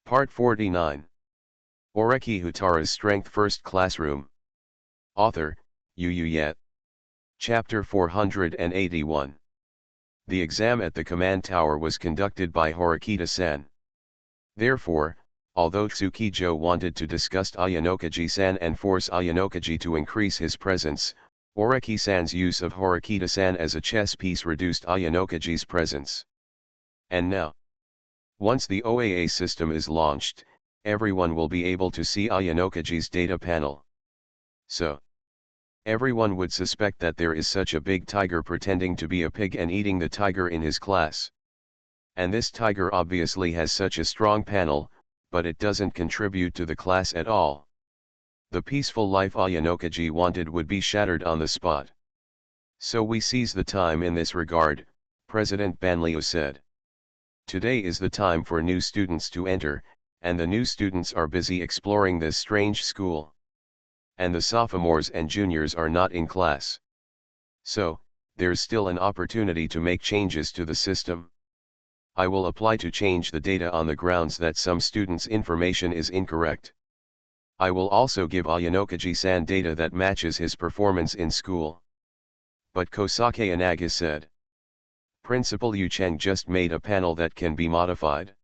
Part 49. Oreki Houtarou's Strength First Classroom. Author, Yu Yet. Chapter 481. The exam at the command tower was conducted by Horikita-san. Therefore, although Tsukijo wanted to disgust Ayanokaji-san and force Ayanokaji to increase his presence, Oreki-san's use of Horikita-san as a chess piece reduced Ayanokaji's presence. And now, once the OAA system is launched, everyone will be able to see Ayanokaji's data panel. So, everyone would suspect that there is such a big tiger pretending to be a pig and eating the tiger in his class. And this tiger obviously has such a strong panel, but it doesn't contribute to the class at all. The peaceful life Ayanokaji wanted would be shattered on the spot. So we seize the time in this regard, President Banliu said. Today is the time for new students to enter, and the new students are busy exploring this strange school. And the sophomores and juniors are not in class. So, there's still an opportunity to make changes to the system. I will apply to change the data on the grounds that some students' information is incorrect. I will also give Ayanokaji-san data that matches his performance in school. But Kosake Inaga said. Principal Yu Cheng just made a panel that can be modified.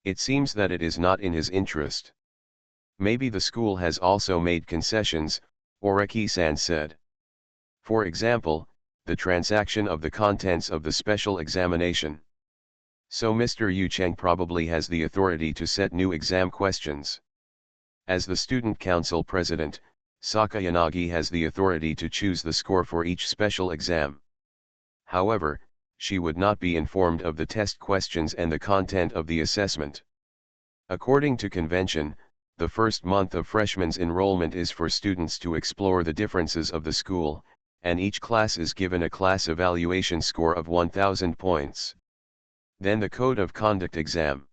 It seems that it is not in his interest. Maybe the school has also made concessions, Oreki-san said. For example, the transaction of the contents of the special examination. So Mr. Yu Cheng probably has the authority to set new exam questions. As the student council president, Sakayanagi has the authority to choose the score for each special exam. However, she would not be informed of the test questions and the content of the assessment. According to convention, the first month of freshman's enrollment is for students to explore the differences of the school, and each class is given a class evaluation score of 1,000 points. Then the Code of Conduct exam.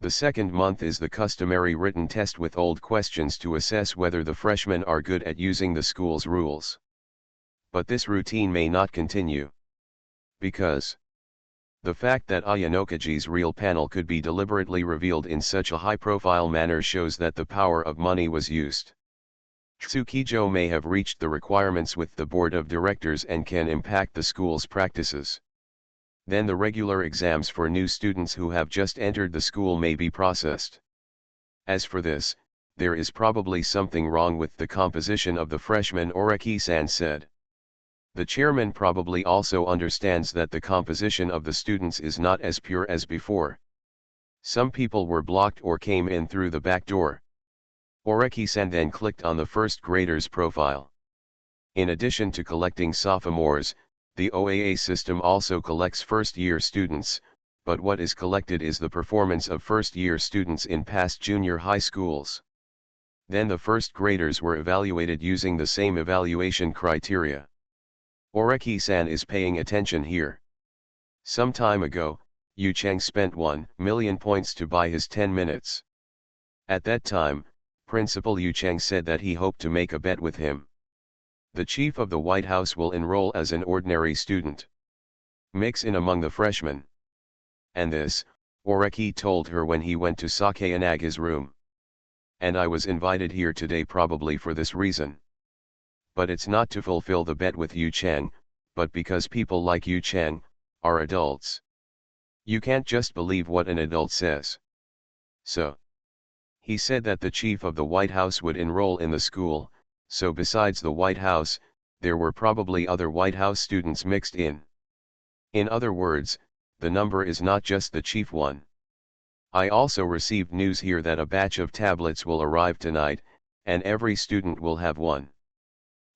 The second month is the customary written test with old questions to assess whether the freshmen are good at using the school's rules. But this routine may not continue. Because the fact that Ayanokaji's real panel could be deliberately revealed in such a high-profile manner shows that the power of money was used. Tsukijo may have reached the requirements with the board of directors and can impact the school's practices. Then the regular exams for new students who have just entered the school may be processed. As for this, there is probably something wrong with the composition of the freshmen, Oreki-san said. The chairman probably also understands that the composition of the students is not as pure as before. Some people were blocked or came in through the back door. Oreki-san then clicked on the first grader's profile. In addition to collecting sophomores, the OAA system also collects first-year students, but what is collected is the performance of first-year students in past junior high schools. Then the first graders were evaluated using the same evaluation criteria. Oreki-san is paying attention here. Some time ago, Yu Cheng spent 1 million points to buy his 10 minutes. At that time, Principal Yu Cheng said that he hoped to make a bet with him. The chief of the White House will enroll as an ordinary student. Mix in among the freshmen. And this, Oreki told her when he went to Sakayanaga's room. And I was invited here today probably for this reason. But it's not to fulfill the bet with Yu Cheng, but because people like Yu Cheng are adults. You can't just believe what an adult says. So, he said that the chief of the White House would enroll in the school, so besides the White House, there were probably other White House students mixed in. In other words, the number is not just the chief one. I also received news here that a batch of tablets will arrive tonight, and every student will have one.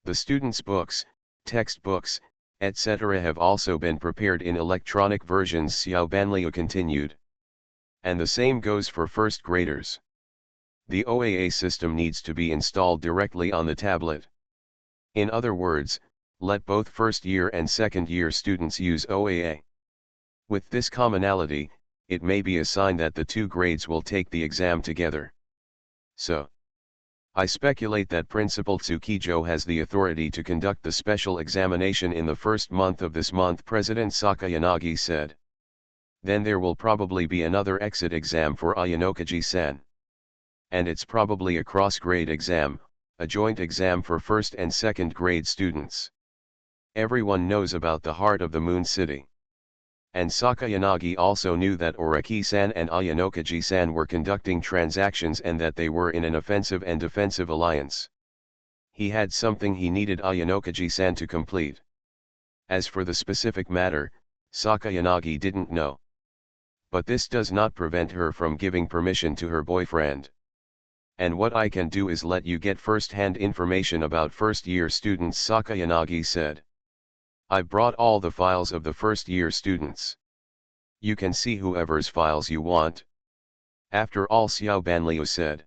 The students' books, textbooks, etc. have also been prepared in electronic versions, Xiao Banliu continued. And the same goes for first graders. The OAA system needs to be installed directly on the tablet. In other words, let both first-year and second-year students use OAA. With this commonality, it may be a sign that the two grades will take the exam together. So, I speculate that Principal Tsukijo has the authority to conduct the special examination in the first month of this month, President Sakayanagi said. Then there will probably be another exit exam for Ayanokaji-san. And it's probably a cross-grade exam, a joint exam for first and second grade students. Everyone knows about the heart of the Moon City. And Sakayanagi also knew that Oreki-san and Ayanokaji-san were conducting transactions and that they were in an offensive and defensive alliance. He had something he needed Ayanokaji-san to complete. As for the specific matter, Sakayanagi didn't know. But this does not prevent her from giving permission to her boyfriend. And what I can do is let you get first-hand information about first-year students, Sakayanagi said. I brought all the files of the first-year students. You can see whoever's files you want. After all, Xiao Banliu said.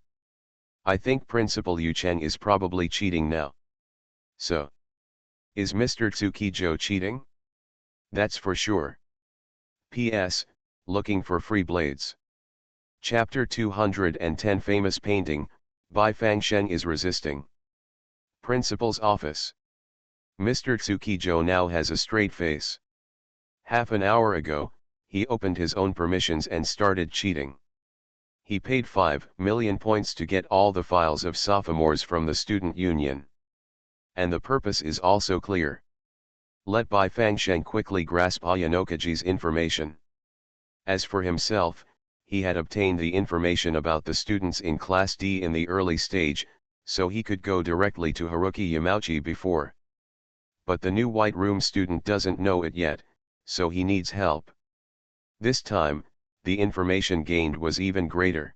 I think Principal Yu Cheng is probably cheating now. So, is Mr. Tsukijo cheating? That's for sure. P.S. Looking for free blades. Chapter 210 Famous Painting, Bai Fangsheng is resisting. Principal's office. Mr. Tsukijo now has a straight face. Half an hour ago, he opened his own permissions and started cheating. He paid 5 million points to get all the files of sophomores from the student union. And the purpose is also clear. Let Bai Fangsheng quickly grasp Ayanokaji's information. As for himself, he had obtained the information about the students in Class D in the early stage, so he could go directly to Haruki Yamauchi before. But the new White Room student doesn't know it yet, so he needs help. This time, the information gained was even greater.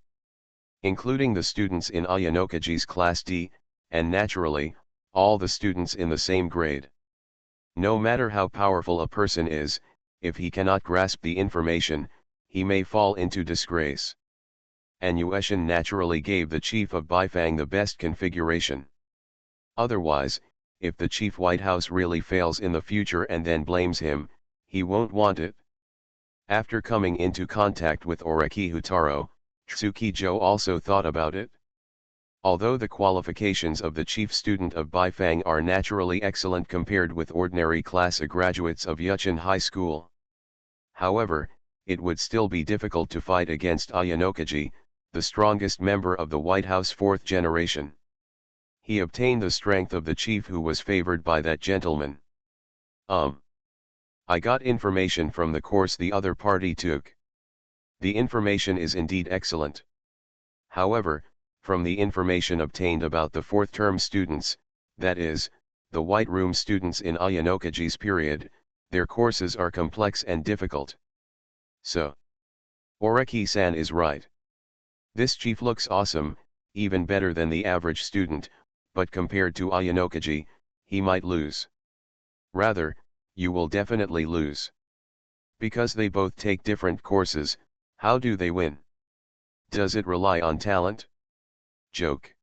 Including the students in Ayanokaji's Class D, and naturally, all the students in the same grade. No matter how powerful a person is, if he cannot grasp the information, he may fall into disgrace. And Yueshin naturally gave the chief of Baifang the best configuration. Otherwise, if the chief White House really fails in the future and then blames him, he won't want it. After coming into contact with Oreki Houtarou, Tsukijo also thought about it. Although the qualifications of the chief student of Baifang are naturally excellent compared with ordinary class graduates of Yuchin High School. However, it would still be difficult to fight against Ayanokaji, the strongest member of the White House fourth generation. He obtained the strength of the chief who was favored by that gentleman. I got information from the course the other party took. The information is indeed excellent. However, from the information obtained about the fourth-term students, that is, the White Room students in Ayanokaji's period, their courses are complex and difficult. So, Oreki-san is right. This chief looks awesome, even better than the average student, but compared to Ayanokaji, he might lose. Rather, you will definitely lose. Because they both take different courses, how do they win? Does it rely on talent? Joke.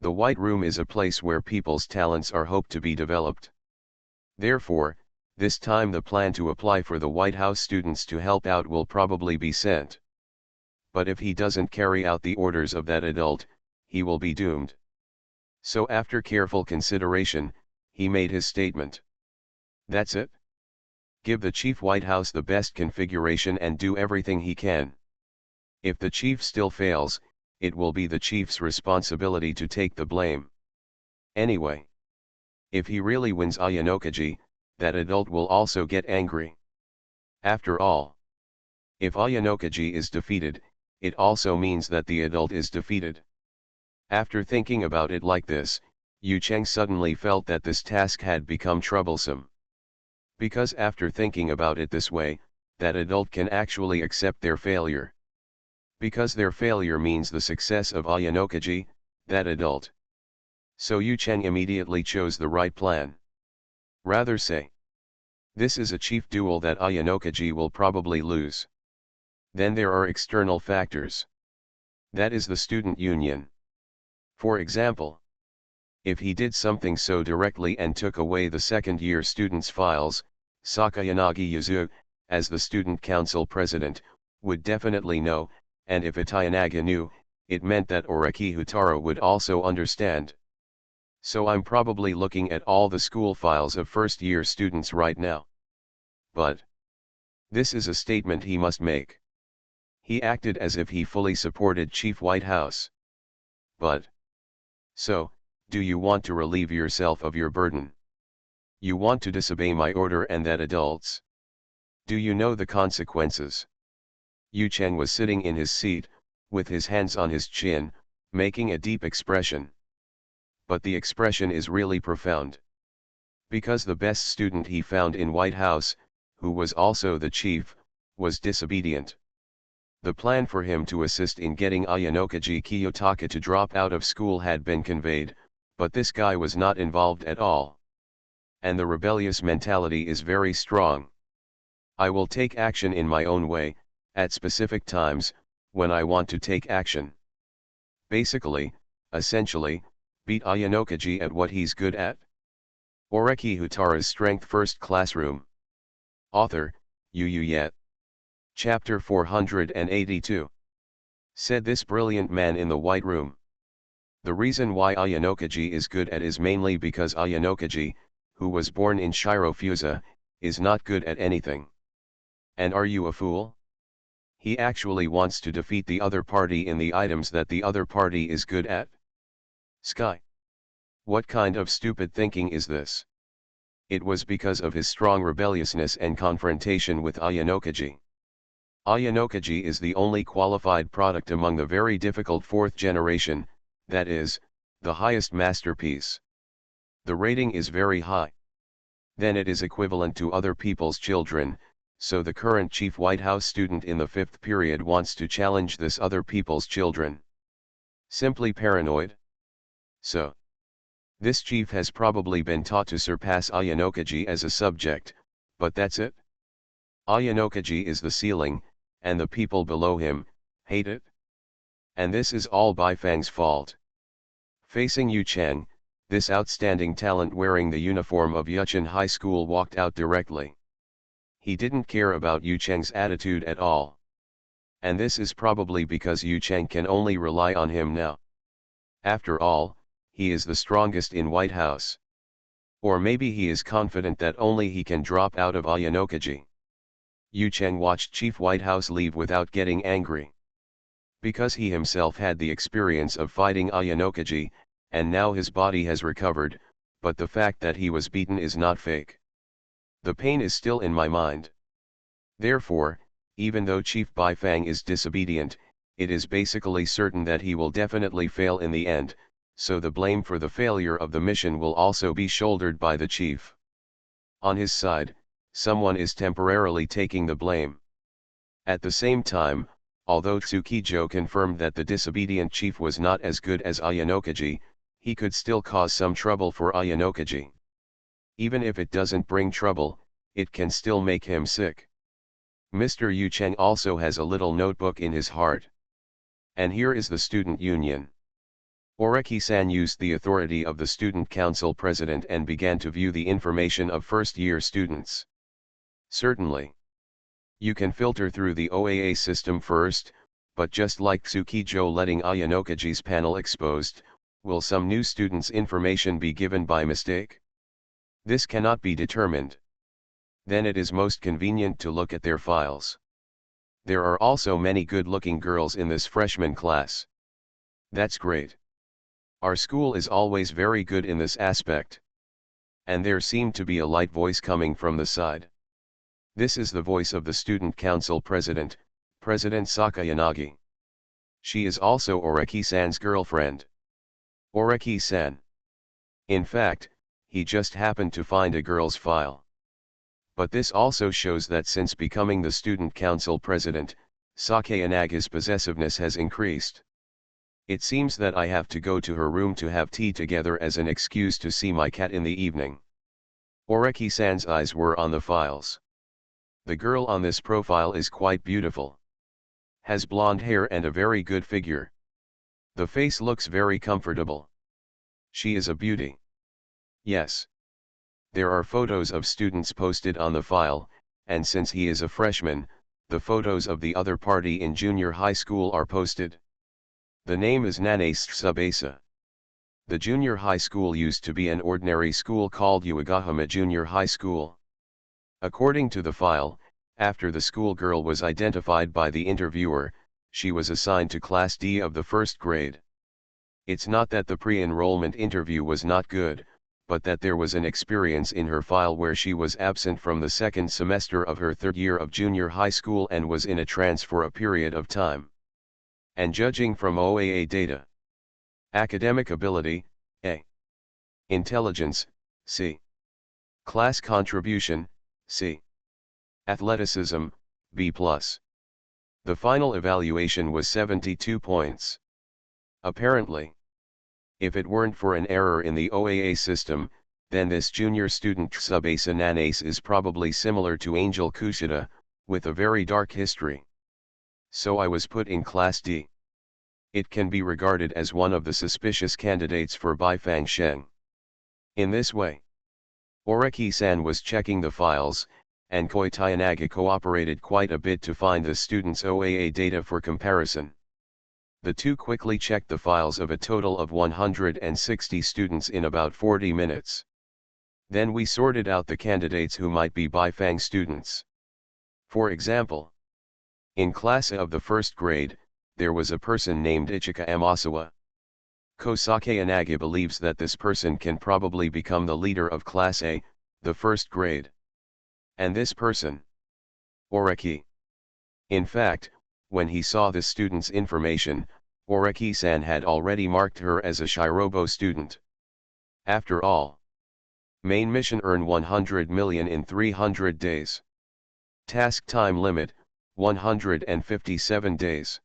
The White Room is a place where people's talents are hoped to be developed. Therefore, this time the plan to apply for the White House students to help out will probably be sent. But if he doesn't carry out the orders of that adult, he will be doomed. So after careful consideration, he made his statement. That's it. Give the chief White House the best configuration and do everything he can. If the chief still fails, it will be the chief's responsibility to take the blame. Anyway, if he really wins Ayanokaji, that adult will also get angry. After all, if Ayanokaji is defeated, it also means that the adult is defeated. After thinking about it like this, Yu Cheng suddenly felt that this task had become troublesome. Because after thinking about it this way, that adult can actually accept their failure. Because their failure means the success of Ayanokaji, that adult. So Yu Cheng immediately chose the right plan. Rather say, this is a chief duel that Ayanokaji will probably lose. Then there are external factors. That is the student union. For example, if he did something so directly and took away the second-year students' files, Sakayanagi Yuzu, as the student council president, would definitely know, and if Itayanaga knew, it meant that Oreki Houtarou would also understand. So I'm probably looking at all the school files of first-year students right now. But This is a statement he must make. He acted as if he fully supported Chief White House. But, so, do you want to relieve yourself of your burden? You want to disobey my order and that adults? Do you know the consequences? Yu Cheng was sitting in his seat, with his hands on his chin, making a deep expression. But the expression is really profound. Because the best student he found in White House, who was also the chief, was disobedient. The plan for him to assist in getting Ayanokaji Kiyotaka to drop out of school had been conveyed, but this guy was not involved at all. And the rebellious mentality is very strong. I will take action in my own way, at specific times, when I want to take action. Basically, essentially, beat Ayanokaji at what he's good at. Oreki Houtarou's Strength First Classroom. Author, Yu Yet. Chapter 482. Said this brilliant man in the White Room. The reason why Ayanokaji is good at is mainly because Ayanokaji, who was born in Shirofusa, is not good at anything. And are you a fool? He actually wants to defeat the other party in the items that the other party is good at. Sky. What kind of stupid thinking is this? It was because of his strong rebelliousness and confrontation with Ayanokaji. Ayanokaji is the only qualified product among the very difficult fourth generation, that is, the highest masterpiece. The rating is very high. Then it is equivalent to other people's children, so the current Chief White House student in the 5th period wants to challenge this other people's children. Simply paranoid? So, this chief has probably been taught to surpass Ayanokaji as a subject, but that's it? Ayanokaji is the ceiling, and the people below him hate it? And this is all Baifang's fault. Facing Yu Cheng, this outstanding talent wearing the uniform of Yuchen High School walked out directly. He didn't care about Yu Cheng's attitude at all. And this is probably because Yu Cheng can only rely on him now. After all, he is the strongest in White House. Or maybe he is confident that only he can drop out of Ayanokaji. Yu Cheng watched Chief White House leave without getting angry. Because he himself had the experience of fighting Ayanokaji, and now his body has recovered, but the fact that he was beaten is not fake. The pain is still in my mind. Therefore, even though Chief Baifang is disobedient, it is basically certain that he will definitely fail in the end, so the blame for the failure of the mission will also be shouldered by the chief. On his side, someone is temporarily taking the blame. At the same time, although Tsukijo confirmed that the disobedient chief was not as good as Ayanokaji, he could still cause some trouble for Ayanokaji. Even if it doesn't bring trouble, it can still make him sick. Mr. Yu Cheng also has a little notebook in his heart. And here is the student union. Oreki-san used the authority of the student council president and began to view the information of first-year students. Certainly. You can filter through the OAA system first, but just like Tsukijo letting Ayanokaji's panel exposed, will some new students' information be given by mistake? This cannot be determined. Then it is most convenient to look at their files. There are also many good-looking girls in this freshman class. That's great. Our school is always very good in this aspect. And there seemed to be a light voice coming from the side. This is the voice of the student council president, President Sakayanagi. She is also Oreki-san's girlfriend. Oreki-san. In fact, he just happened to find a girl's file. But this also shows that since becoming the student council president, Sakayanaga's possessiveness has increased. It seems that I have to go to her room to have tea together as an excuse to see my cat in the evening. Oreki-san's eyes were on the files. The girl on this profile is quite beautiful. Has blonde hair and a very good figure. The face looks very comfortable. She is a beauty. Yes. There are photos of students posted on the file, and since he is a freshman, the photos of the other party in junior high school are posted. The name is Nanace Tsubasa. The junior high school used to be an ordinary school called Uegahama Junior High School. According to the file, After the schoolgirl was identified by the interviewer, she was assigned to Class D of the first grade. It's not that the pre-enrollment interview was not good, but that there was an experience in her file where she was absent from the second semester of her third year of junior high school and was in a trance for a period of time. And judging from OAA data: academic ability, A. Intelligence, C. Class contribution, C. Athleticism, B+. The final evaluation was 72 points. Apparently, if it weren't for an error in the OAA system, then this junior student Tsubasa Nanase is probably similar to Angel Kushida, with a very dark history. So I was put in Class D. It can be regarded as one of the suspicious candidates for Baifang Sheng. In this way, Oreki-san was checking the files, and Koi Tayanaga cooperated quite a bit to find the students' OAA data for comparison. The two quickly checked the files of a total of 160 students in about 40 minutes. Then we sorted out the candidates who might be Baifang students. For example, in Class A of the first grade, there was a person named Ichika Amasawa. Kosake Inagi believes that this person can probably become the leader of Class A, the first grade. And this person? Oreki. In fact, when he saw the student's information, Oreki-san had already marked her as a Shirobo student. After all, main mission: earn 100 million in 300 days. Task time limit, 157 days.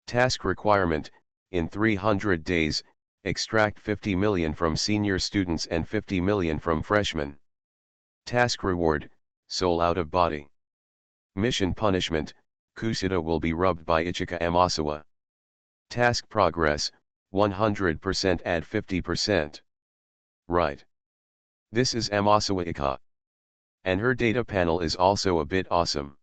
Task requirement: in 300 days, extract 50 million from senior students and 50 million from freshmen. Task reward: soul out of body. Mission punishment: Kushida will be rubbed by Ichika Amasawa. Task progress: 100% add 50%. Right. This is Amasawa Ika. And her data panel is also a bit awesome.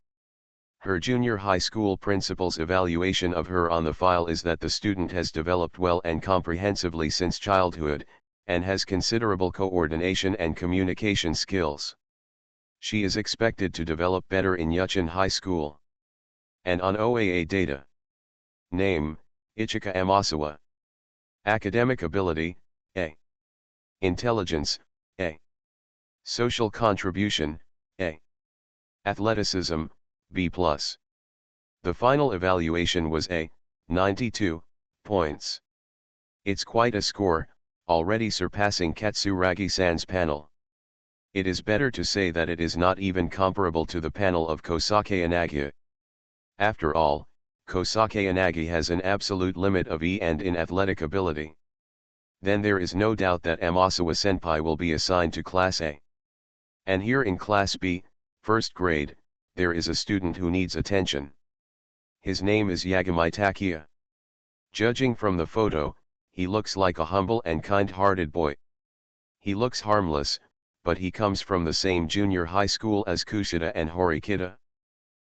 Her junior high school principal's evaluation of her on the file is that the student has developed well and comprehensively since childhood, and has considerable coordination and communication skills. She is expected to develop better in Yuchin High School. And on OAA data: name, Ichika Amasawa. Academic ability, A. Intelligence, A. Social contribution, A. Athleticism, B+. The final evaluation was A, 92 points. It's quite a score, already surpassing Katsuragi-san's panel. It is better to say that it is not even comparable to the panel of Kosake Inagi. After all, Kosake Inagi has an absolute limit of E and in athletic ability. Then there is no doubt that Amasawa Senpai will be assigned to Class A. And here in Class B, first grade, there is a student who needs attention. His name is Yagami Takiya. Judging from the photo, he looks like a humble and kind-hearted boy. He looks harmless, but he comes from the same junior high school as Kushida and Horikita.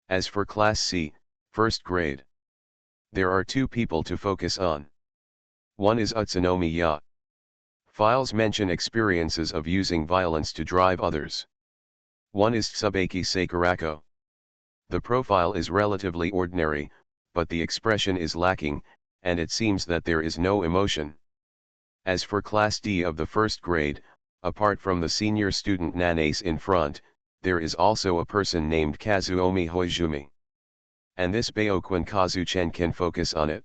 As for Class C, first grade, there are two people to focus on. One is Utsunomi Ya. Files mention experiences of using violence to drive others. One is Tsubaki Sakurako. The profile is relatively ordinary, but the expression is lacking, and it seems that there is no emotion. As for Class D of the first grade, apart from the senior student Nanase in front, there is also a person named Kazuomi Hoizumi. And this Baoquan Kazuchen can focus on it.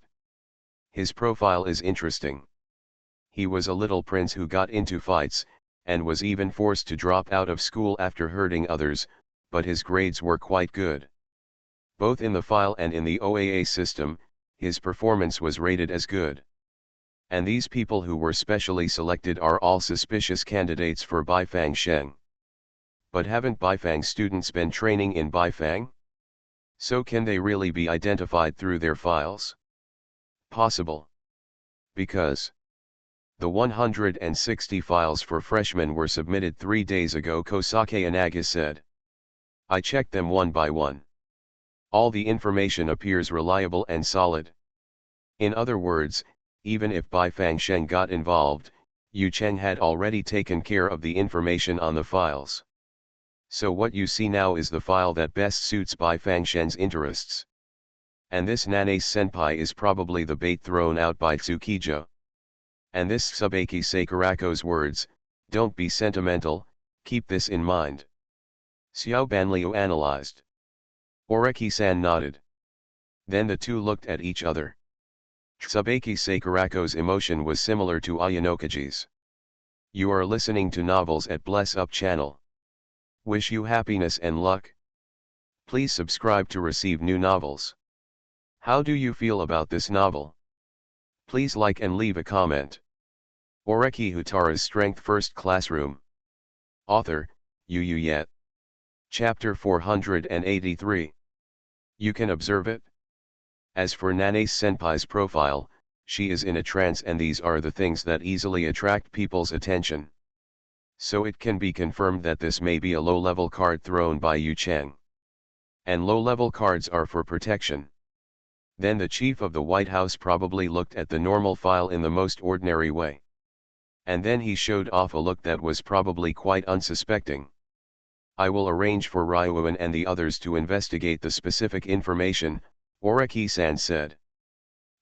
His profile is interesting. He was a little prince who got into fights, and was even forced to drop out of school after hurting others, but his grades were quite good. Both in the file and in the OAA system, his performance was rated as good. And these people who were specially selected are all suspicious candidates for Baifang Sheng. But haven't Baifang students been training in Baifang? So can they really be identified through their files? Possible. Because the 160 files for freshmen were submitted 3 days ago, Kosake Inagi said. I checked them one by one. All the information appears reliable and solid. In other words, even if Baifang Sheng got involved, Yu Cheng had already taken care of the information on the files. So what you see now is the file that best suits Bai Fangshen's interests. And this Nana's senpai is probably the bait thrown out by Tsukija. And this Tsubaki Sakurako's words, "Don't be sentimental, keep this in mind." Xiao Banliu analyzed. Oreki-san nodded. Then the two looked at each other. Tsubaki Sakurako's emotion was similar to Ayanokaji's. You are listening to novels at Bless Up channel. Wish you happiness and luck. Please subscribe to receive new novels. How do you feel about this novel? Please like and leave a comment. Oreki Houtarou's Strength First Classroom. Author, Yu Yet. Chapter 483. You can observe it? As for Nana's senpai's profile, she is in a trance, and these are the things that easily attract people's attention. So it can be confirmed that this may be a low-level card thrown by Yu Cheng. And low-level cards are for protection. Then the chief of the White House probably looked at the normal file in the most ordinary way. And then he showed off a look that was probably quite unsuspecting. I will arrange for Ryuan and the others to investigate the specific information, Oreki-san said.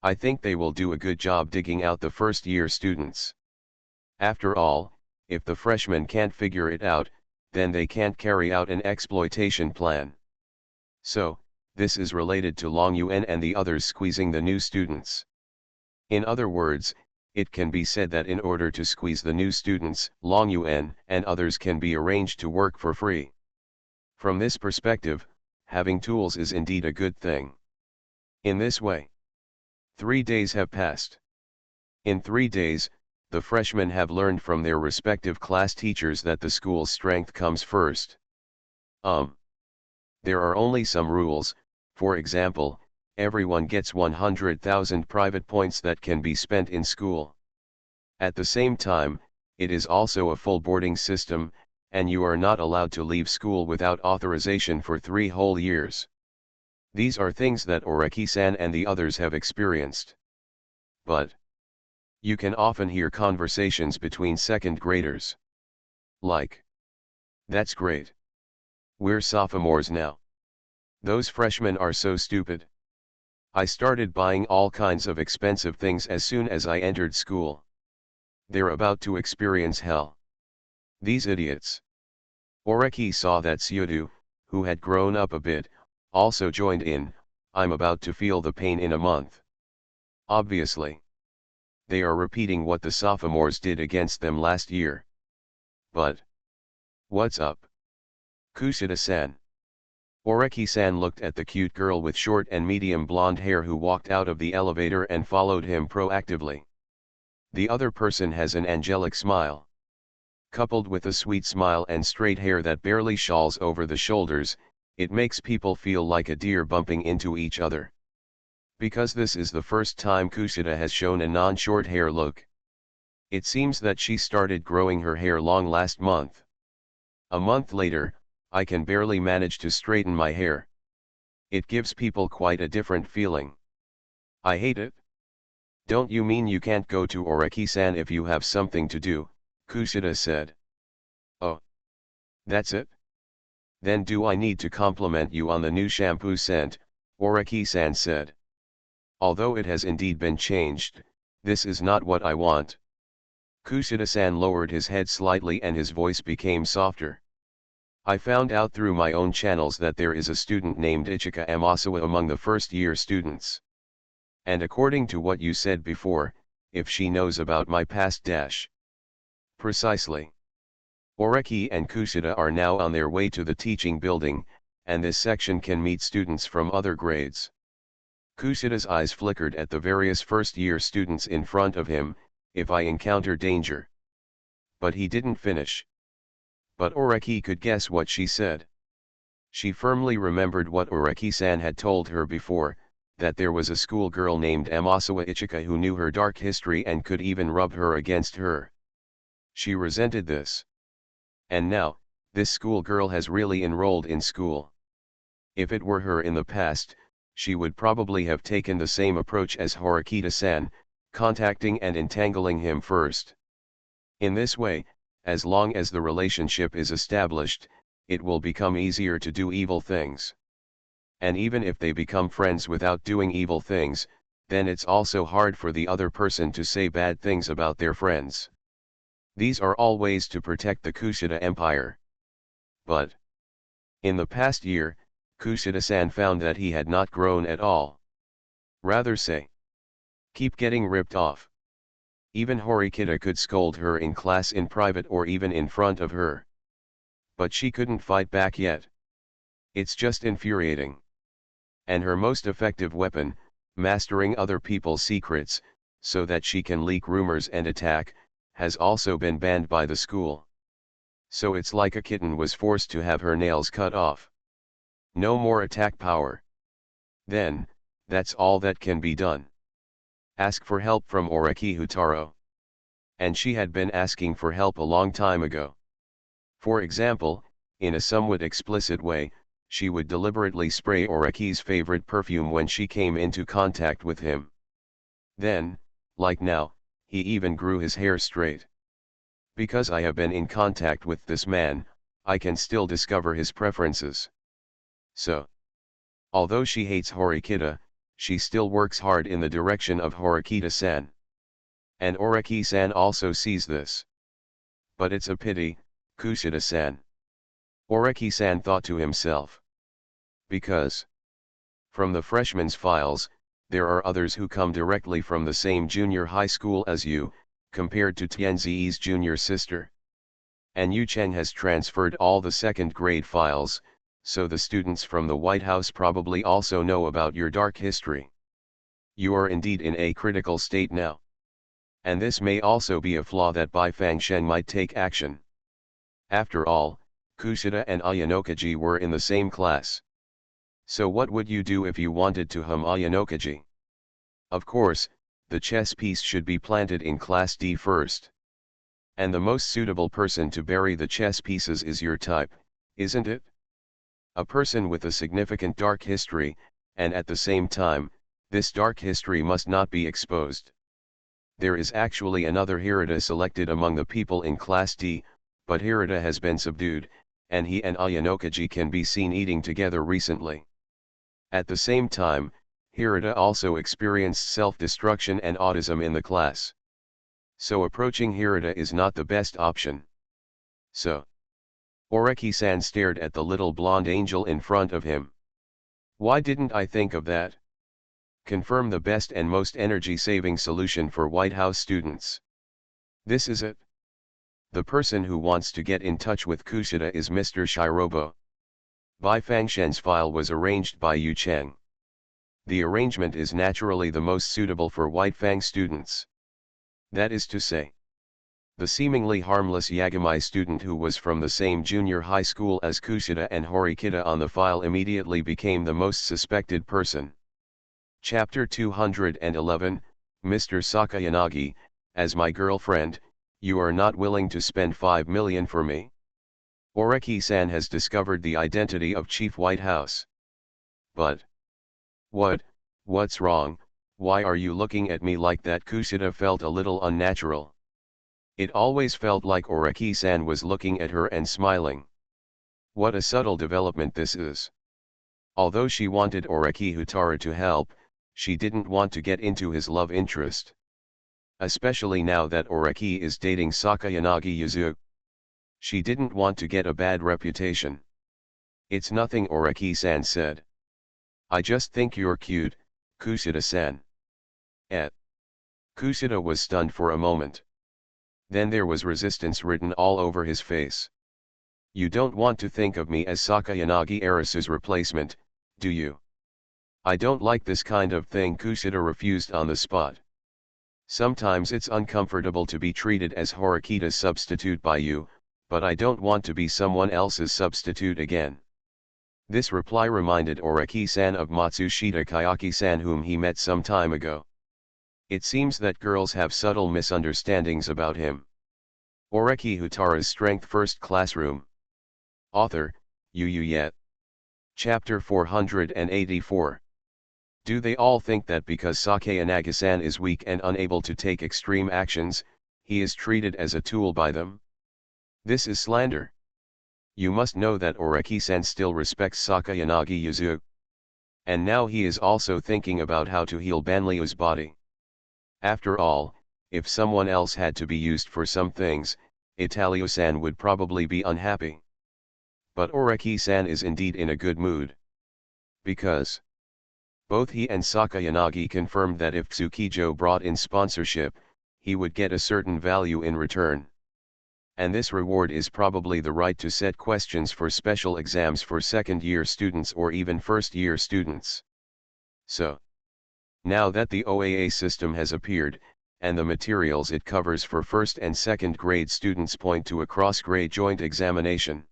I think they will do a good job digging out the first-year students. After all, if the freshmen can't figure it out, then they can't carry out an exploitation plan. So, this is related to Long Yuan and the others squeezing the new students. In other words, it can be said that in order to squeeze the new students, Long Yuan and others can be arranged to work for free. From this perspective, having tools is indeed a good thing. In this way, 3 days have passed. In 3 days, the freshmen have learned from their respective class teachers that the school's strength comes first. There are only some rules. For example, everyone gets 100,000 private points that can be spent in school. At the same time, it is also a full boarding system, and you are not allowed to leave school without authorization for 3 whole years. These are things that Oreki-san and the others have experienced. But you can often hear conversations between second graders. Like, "That's great. We're sophomores now. Those freshmen are so stupid. I started buying all kinds of expensive things as soon as I entered school. They're about to experience hell. These idiots." Oreki saw that Tsuyodu, who had grown up a bit, also joined in. "I'm about to feel the pain in a month." Obviously. They are repeating what the sophomores did against them last year. But what's up? Kushida-san. Oreki-san looked at the cute girl with short and medium blonde hair who walked out of the elevator and followed him proactively. The other person has an angelic smile. Coupled with a sweet smile and straight hair that barely shawls over the shoulders, it makes people feel like a deer bumping into each other. Because this is the first time Kushida has shown a non-short hair look. It seems that she started growing her hair long last month. A month later, I can barely manage to straighten my hair. It gives people quite a different feeling. I hate it. Don't you mean you can't go to Oreki-san if you have something to do? Kushida said. Oh. That's it? Then do I need to compliment you on the new shampoo scent? Oreki-san said. Although it has indeed been changed, this is not what I want. Kushida-san lowered his head slightly and his voice became softer. I found out through my own channels that there is a student named Ichika Amasawa among the first-year students. And according to what you said before, if she knows about my past dash. Precisely. Oreki and Kushida are now on their way to the teaching building, and this section can meet students from other grades. Kushida's eyes flickered at the various first-year students in front of him. If I encounter danger. But he didn't finish. But Oreki could guess what she said. She firmly remembered what Oreki-san had told her before, that there was a schoolgirl named Amasawa Ichika who knew her dark history and could even rub her against her. She resented this. And now, this schoolgirl has really enrolled in school. If it were her in the past, she would probably have taken the same approach as Horikita-san, contacting and entangling him first. In this way, as long as the relationship is established, it will become easier to do evil things. And even if they become friends without doing evil things, then it's also hard for the other person to say bad things about their friends. These are all ways to protect the Kushida Empire. But in the past year, Kushida-san found that he had not grown at all. Rather say, keep getting ripped off. Even Horikita could scold her in class in private or even in front of her. But she couldn't fight back yet. It's just infuriating. And her most effective weapon, mastering other people's secrets, so that she can leak rumors and attack, has also been banned by the school. So it's like a kitten was forced to have her nails cut off. No more attack power. Then, that's all that can be done. Ask for help from Oreki Houtarou. And she had been asking for help a long time ago. For example, in a somewhat explicit way, she would deliberately spray Oreki's favorite perfume when she came into contact with him. Then, like now, he even grew his hair straight. Because I have been in contact with this man, I can still discover his preferences. So, although she hates Horikita, she still works hard in the direction of Horikita-san. And Oreki-san also sees this. But it's a pity, Kushida-san. Oreki-san thought to himself. Because from the freshmen's files, there are others who come directly from the same junior high school as you, compared to Tianzi's junior sister. And Yu Cheng has transferred all the second grade files, so the students from the White House probably also know about your dark history. You are indeed in a critical state now. And this may also be a flaw that Bai Fangsheng might take action. After all, Kushida and Ayanokaji were in the same class. So what would you do if you wanted to harm Ayanokaji? Of course, the chess piece should be planted in Class D first. And the most suitable person to bury the chess pieces is your type, isn't it? A person with a significant dark history, and at the same time, this dark history must not be exposed. There is actually another Hirata selected among the people in Class D, but Hirata has been subdued, and he and Ayanokaji can be seen eating together recently. At the same time, Hirata also experienced self-destruction and autism in the class. So approaching Hirata is not the best option. So, Oreki-san stared at the little blonde angel in front of him. Why didn't I think of that? Confirm the best and most energy-saving solution for White House students. This is it. The person who wants to get in touch with Kushida is Mr. Shirobo. Bai Fangsheng's file was arranged by Yu Cheng. The arrangement is naturally the most suitable for White Fang students. That is to say, the seemingly harmless Yagami student who was from the same junior high school as Kushida and Horikita on the file immediately became the most suspected person. Chapter 211, Mr. Sakayanagi, as my girlfriend, you are not willing to spend 5 million for me? Oreki-san has discovered the identity of Chief White House. But what's wrong? Why are you looking at me like that? Kushida felt a little unnatural. It always felt like Oreki-san was looking at her and smiling. What a subtle development this is. Although she wanted Oreki Houtarou to help, she didn't want to get into his love interest. Especially now that Oreki is dating Sakayanagi Yuzu. She didn't want to get a bad reputation. It's nothing, Oreki-san said. I just think you're cute, Kushida-san. Kushida was stunned for a moment. Then there was resistance written all over his face. You don't want to think of me as Sakayanagi Arisu's replacement, do you? I don't like this kind of thing, Kushida refused on the spot. Sometimes it's uncomfortable to be treated as Horikita's substitute by you, but I don't want to be someone else's substitute again. This reply reminded Oreki-san of Matsushita Kayaki-san, whom he met some time ago. It seems that girls have subtle misunderstandings about him. Oreki Houtarou's Strength First Classroom. Author, Yu Yet. Chapter 484. Do they all think that because Sakayanagi-san is weak and unable to take extreme actions, he is treated as a tool by them? This is slander. You must know that Oreki-san still respects Sakayanagi Yuzu. And now he is also thinking about how to heal Banlieu's body. After all, if someone else had to be used for some things, Italio-san would probably be unhappy. But Oreki-san is indeed in a good mood. Because both he and Sakayanagi confirmed that if Tsukijo brought in sponsorship, he would get a certain value in return. And this reward is probably the right to set questions for special exams for second-year students or even first-year students. So, now that the OAA system has appeared, and the materials it covers for first and second grade students point to a cross-grade joint examination.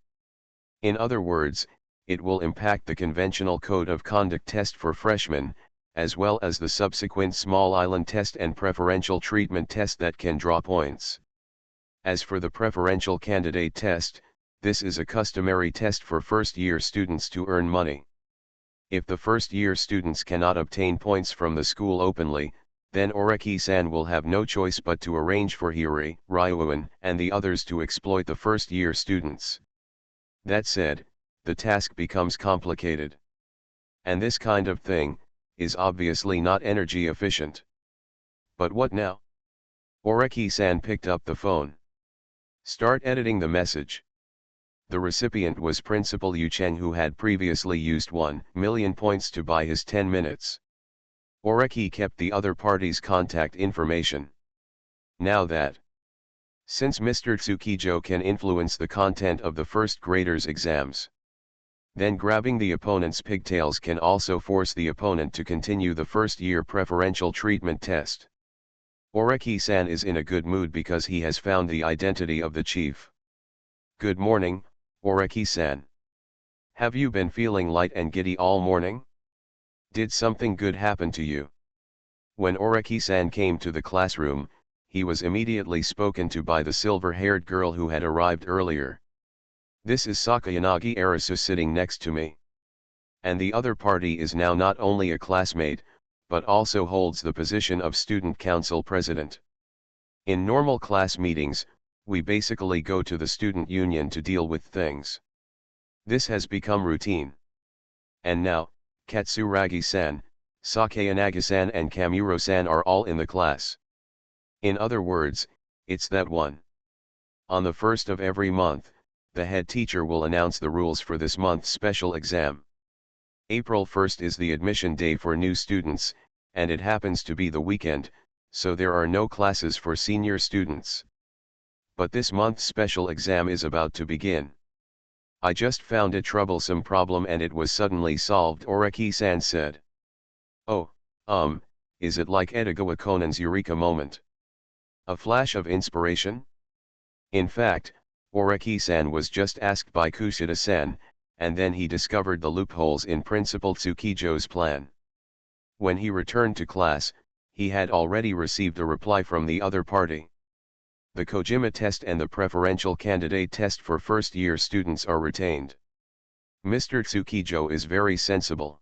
In other words, it will impact the conventional code of conduct test for freshmen, as well as the subsequent small island test and preferential treatment test that can draw points. As for the preferential candidate test, this is a customary test for first-year students to earn money. If the first-year students cannot obtain points from the school openly, then Oreki-san will have no choice but to arrange for Hiri, Ryuan, and the others to exploit the first-year students. That said, the task becomes complicated. And this kind of thing is obviously not energy efficient. But what now? Oreki-san picked up the phone. Start editing the message. The recipient was Principal Yu Cheng, who had previously used 1,000,000 points to buy his 10 minutes. Oreki kept the other party's contact information. Now that, since Mr. Tsukijo can influence the content of the first graders' exams, then grabbing the opponent's pigtails can also force the opponent to continue the first-year preferential treatment test. Oreki-san is in a good mood because he has found the identity of the chief. Good morning, Oreki-san. Have you been feeling light and giddy all morning? Did something good happen to you? When Oreki-san came to the classroom, he was immediately spoken to by the silver-haired girl who had arrived earlier. This is Sakayanagi Arisu sitting next to me. And the other party is now not only a classmate, but also holds the position of student council president. In normal class meetings, we basically go to the student union to deal with things. This has become routine. And now, Katsuragi-san, Sakayanagi-san and Kamuro-san are all in the class. In other words, it's that one. On the first of every month, the head teacher will announce the rules for this month's special exam. April 1st is the admission day for new students, and it happens to be the weekend, so there are no classes for senior students. But this month's special exam is about to begin. I just found a troublesome problem and it was suddenly solved, Oreki-san said. Oh, is it like Edogawa Conan's Eureka moment? A flash of inspiration? In fact, Oreki-san was just asked by Kushida-san, and then he discovered the loopholes in Principal Tsukijo's plan. When he returned to class, he had already received a reply from the other party. The Kojima test and the preferential candidate test for first-year students are retained. Mr. Tsukijo is very sensible.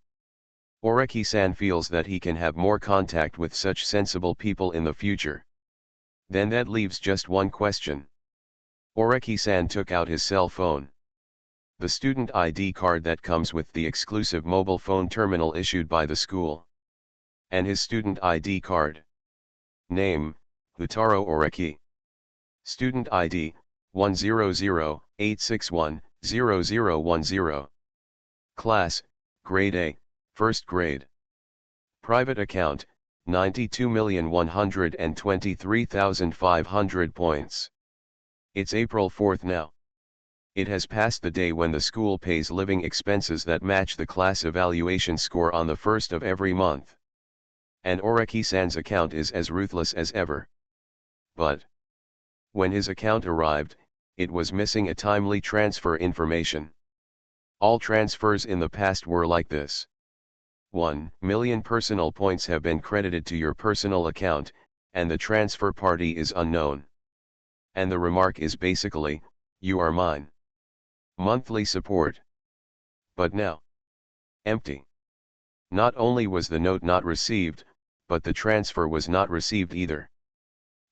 Oreki-san feels that he can have more contact with such sensible people in the future. Then that leaves just one question. Oreki-san took out his cell phone. The student ID card that comes with the exclusive mobile phone terminal issued by the school. And his student ID card. Name, Houtarou Oreki. Student ID, 100-861-0010. Class, Grade A, First Grade. Private account, 92,123,500 points. It's April 4th now. It has passed the day when the school pays living expenses that match the class evaluation score on the first of every month. And Oreki-san's account is as ruthless as ever. But when his account arrived, it was missing a timely transfer information. All transfers in the past were like this. 1,000,000 personal points have been credited to your personal account, and the transfer party is unknown. And the remark is basically, you are mine. Monthly support. But now, empty. Not only was the note not received, but the transfer was not received either.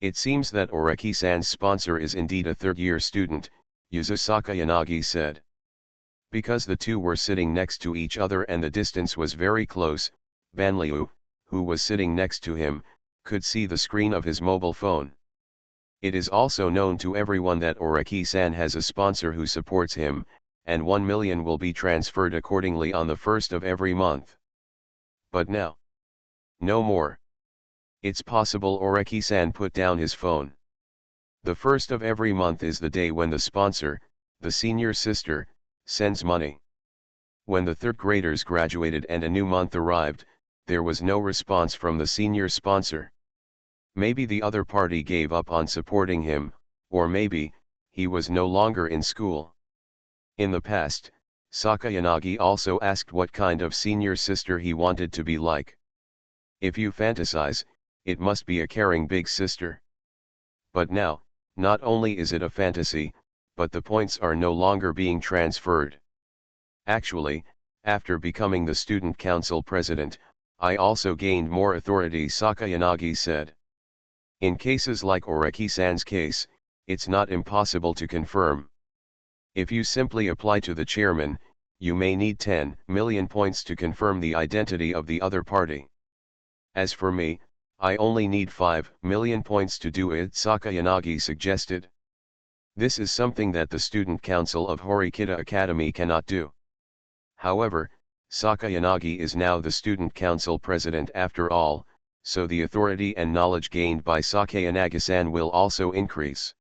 It seems that Oreki-san's sponsor is indeed a third-year student, Yuzusaka Yanagi said. Because the two were sitting next to each other and the distance was very close, Banliu, who was sitting next to him, could see the screen of his mobile phone. It is also known to everyone that Oreki-san has a sponsor who supports him, and 1 million will be transferred accordingly on the first of every month. But now, no more. It's possible Oreki-san put down his phone. The first of every month is the day when the sponsor, the senior sister, sends money. When the third graders graduated and a new month arrived, there was no response from the senior sponsor. Maybe the other party gave up on supporting him, or maybe, he was no longer in school. In the past, Sakayanagi also asked what kind of senior sister he wanted to be like. If you fantasize, it must be a caring big sister. But now, not only is it a fantasy, but the points are no longer being transferred. Actually, after becoming the student council president, I also gained more authority, Sakayanagi said. In cases like Oreki-san's case, it's not impossible to confirm. If you simply apply to the chairman, you may need 10 million points to confirm the identity of the other party. As for me, I only need 5 million points to do it, Sakayanagi suggested. This is something that the student council of Horikita Academy cannot do. However, Sakayanagi is now the student council president after all, so the authority and knowledge gained by Sakayanagi-san will also increase.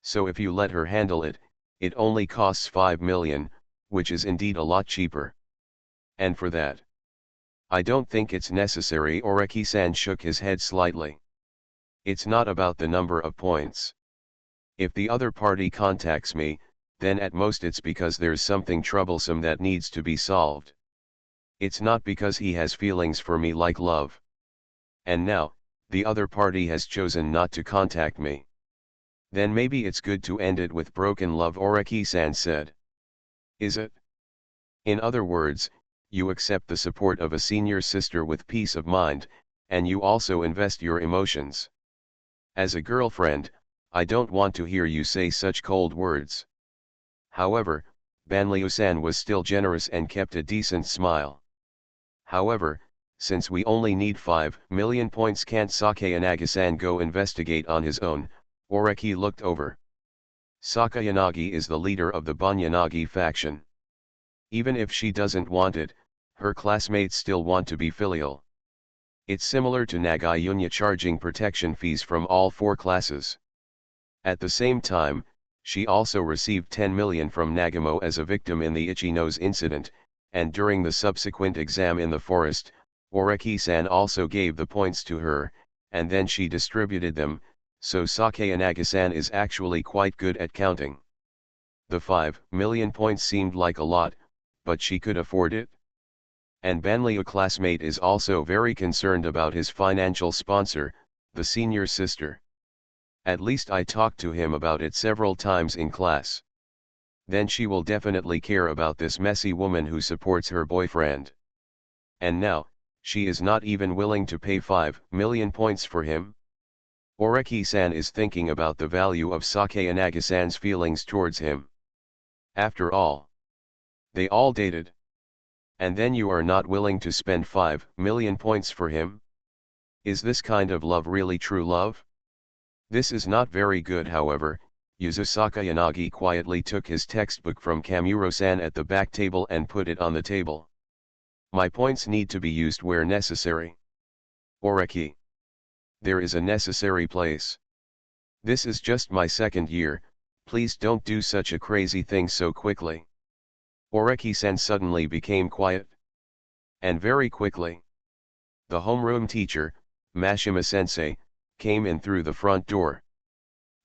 So if you let her handle it, it only costs 5 million, which is indeed a lot cheaper. And for that, I don't think it's necessary. Oreki-san shook his head slightly. It's not about the number of points. If the other party contacts me, then at most it's because there's something troublesome that needs to be solved. It's not because he has feelings for me like love. And now, the other party has chosen not to contact me. Then maybe it's good to end it with broken love, Oreki-san said. Is it? In other words, you accept the support of a senior sister with peace of mind, and you also invest your emotions. As a girlfriend, I don't want to hear you say such cold words. However, Banliu-san was still generous and kept a decent smile. However, since we only need 5 million points, can't Sakayanagi-san go investigate on his own? Oreki looked over. Sakayanagi is the leader of the Bunyanagi faction. Even if she doesn't want it, her classmates still want to be filial. It's similar to Nagayunya charging protection fees from all 4 classes. At the same time, she also received 10 million from Nagamo as a victim in the itchy nose incident, and during the subsequent exam in the forest, Oreki-san also gave the points to her, and then she distributed them, so Sakayanagi-san is actually quite good at counting. The 5 million points seemed like a lot, but she could afford it. And Banliu classmate is also very concerned about his financial sponsor, the senior sister. At least I talked to him about it several times in class. Then she will definitely care about this messy woman who supports her boyfriend. And now, she is not even willing to pay 5 million points for him? Oreki-san is thinking about the value of Sakayanagi-san's feelings towards him. After all, they all dated. And then you are not willing to spend 5 million points for him? Is this kind of love really true love? This is not very good. However, Yuzusaka Yanagi quietly took his textbook from Kamuro-san at the back table and put it on the table. My points need to be used where necessary. Oreki. There is a necessary place. This is just my second year, please don't do such a crazy thing so quickly. Oreki-san suddenly became quiet. And very quickly. The homeroom teacher, Mashima-sensei, came in through the front door.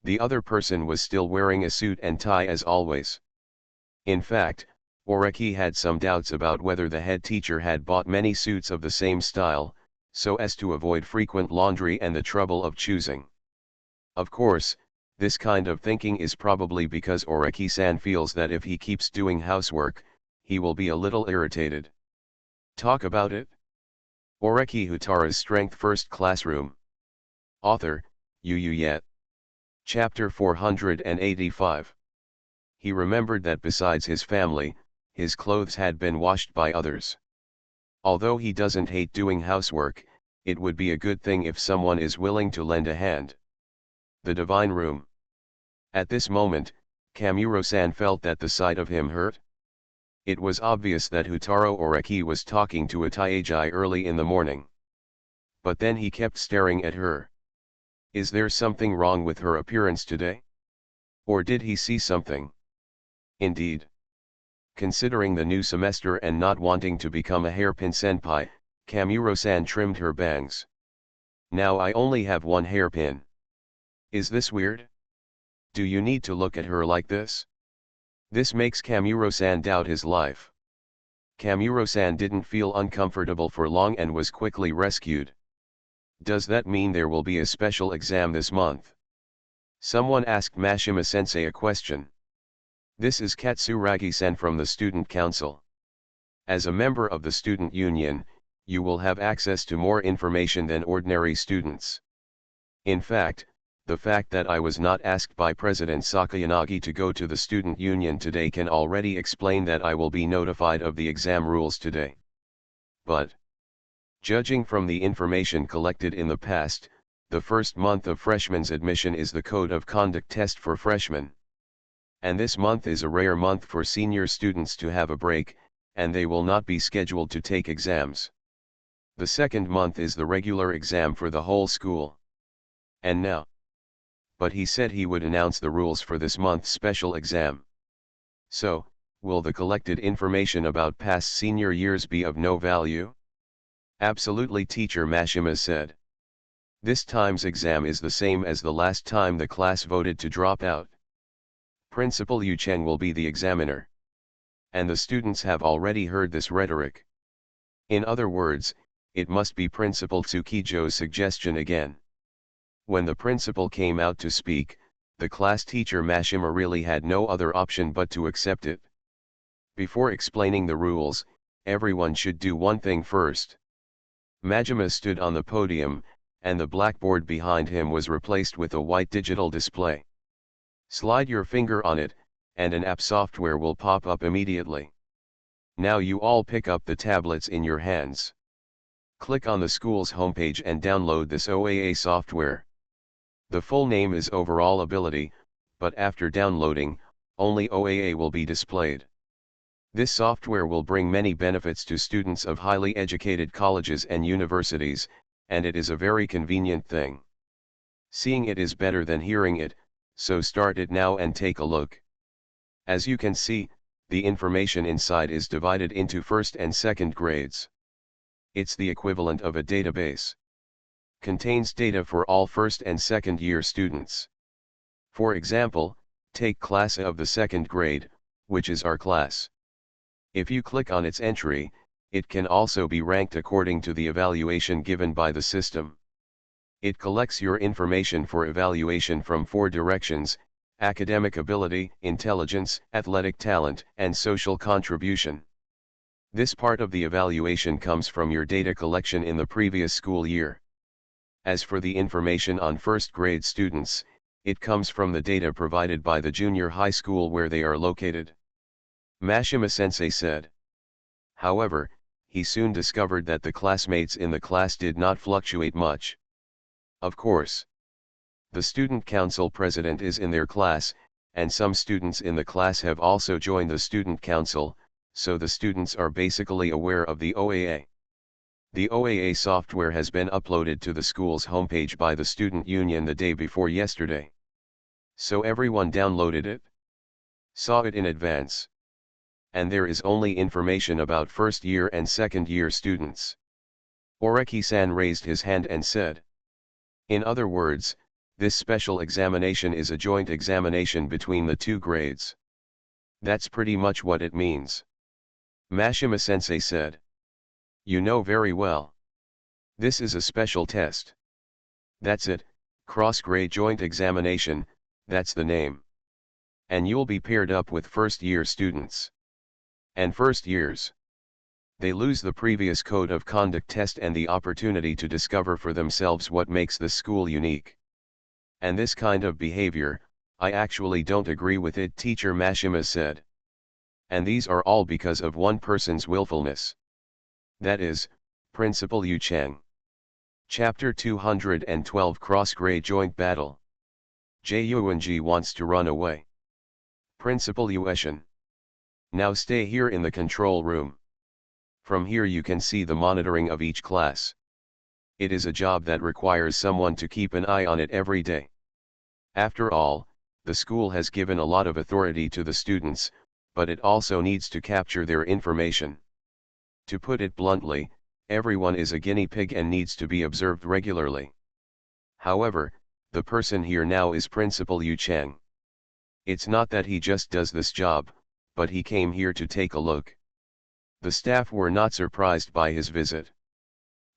The other person was still wearing a suit and tie as always. In fact, Oreki had some doubts about whether the head teacher had bought many suits of the same style, so as to avoid frequent laundry and the trouble of choosing. Of course, this kind of thinking is probably because Oreki-san feels that if he keeps doing housework, he will be a little irritated. Talk about it. Oreki Houtarou's Strength First Classroom. Author, Yu Yet. Chapter 485. he remembered that besides his family, his clothes had been washed by others. Although he doesn't hate doing housework, it would be a good thing if someone is willing to lend a hand. The divine room. At this moment, Kamuro-san felt that the sight of him hurt. It was obvious that Houtarou Oreki was talking to Itaiji early in the morning. But then he kept staring at her. Is there something wrong with her appearance today? Or did he see something? Indeed. Considering the new semester and not wanting to become a hairpin senpai, Kamuro-san trimmed her bangs. Now I only have one hairpin. Is this weird? Do you need to look at her like this? This makes Kamuro-san doubt his life. Kamuro-san didn't feel uncomfortable for long and was quickly rescued. Does that mean there will be a special exam this month? Someone asked Mashima-sensei a question. This is Katsuragi-san from the student council. As a member of the student union, you will have access to more information than ordinary students. In fact that I was not asked by President Sakayanagi to go to the student union today can already explain that I will be notified of the exam rules today. But, judging from the information collected in the past, the first month of freshmen's admission is the code of conduct test for freshmen. And this month is a rare month for senior students to have a break, and they will not be scheduled to take exams. The second month is the regular exam for the whole school. And now. But he said he would announce the rules for this month's special exam. So, will the collected information about past senior years be of no value? Absolutely, Teacher Mashima said. This time's exam is the same as the last time the class voted to drop out. Principal Yu Cheng will be the examiner. And the students have already heard this rhetoric. In other words, it must be Principal Tsukijo's suggestion again. When the principal came out to speak, the class teacher Mashima really had no other option but to accept it. Before explaining the rules, everyone should do one thing first. Majima stood on the podium, and the blackboard behind him was replaced with a white digital display. Slide your finger on it, and an app software will pop up immediately. Now you all pick up the tablets in your hands. Click on the school's homepage and download this OAA software. The full name is Overall Ability, but after downloading, only OAA will be displayed. This software will bring many benefits to students of highly educated colleges and universities, and it is a very convenient thing. Seeing it is better than hearing it, so start it now and take a look. As you can see, the information inside is divided into first and second grades. It's the equivalent of a database. Contains data for all first and second year students. For example, take class A of the second grade, which is our class. If you click on its entry, it can also be ranked according to the evaluation given by the system. It collects your information for evaluation from 4 directions: academic ability, intelligence, athletic talent, and social contribution. This part of the evaluation comes from your data collection in the previous school year. As for the information on first grade students, it comes from the data provided by the junior high school where they are located. Mashima-sensei said. However, he soon discovered that the classmates in the class did not fluctuate much. Of course. The student council president is in their class, and some students in the class have also joined the student council, so the students are basically aware of the OAA. The OAA software has been uploaded to the school's homepage by the student union the day before yesterday. So everyone downloaded it, saw it in advance. And there is only information about first year and second year students. Oreki-san raised his hand and said. In other words, this special examination is a joint examination between the 2 grades. That's pretty much what it means. Mashima-sensei said. You know very well. This is a special test. That's it, cross-grade joint examination, that's the name. And you'll be paired up with first-year students. And first years. They lose the previous code of conduct test and the opportunity to discover for themselves what makes the school unique. And this kind of behavior, I actually don't agree with it, Teacher Mashima said. And these are all because of one person's willfulness. That is, Principal Yu Chang. Chapter 212 Cross-Grade Joint Battle. Jie Yuanji wants to run away. Principal Yueshan. Now stay here in the control room. From here you can see the monitoring of each class. It is a job that requires someone to keep an eye on it every day. After all, the school has given a lot of authority to the students, but it also needs to capture their information. To put it bluntly, everyone is a guinea pig and needs to be observed regularly. However, the person here now is Principal Yu Chang. It's not that he just does this job, but he came here to take a look. The staff were not surprised by his visit.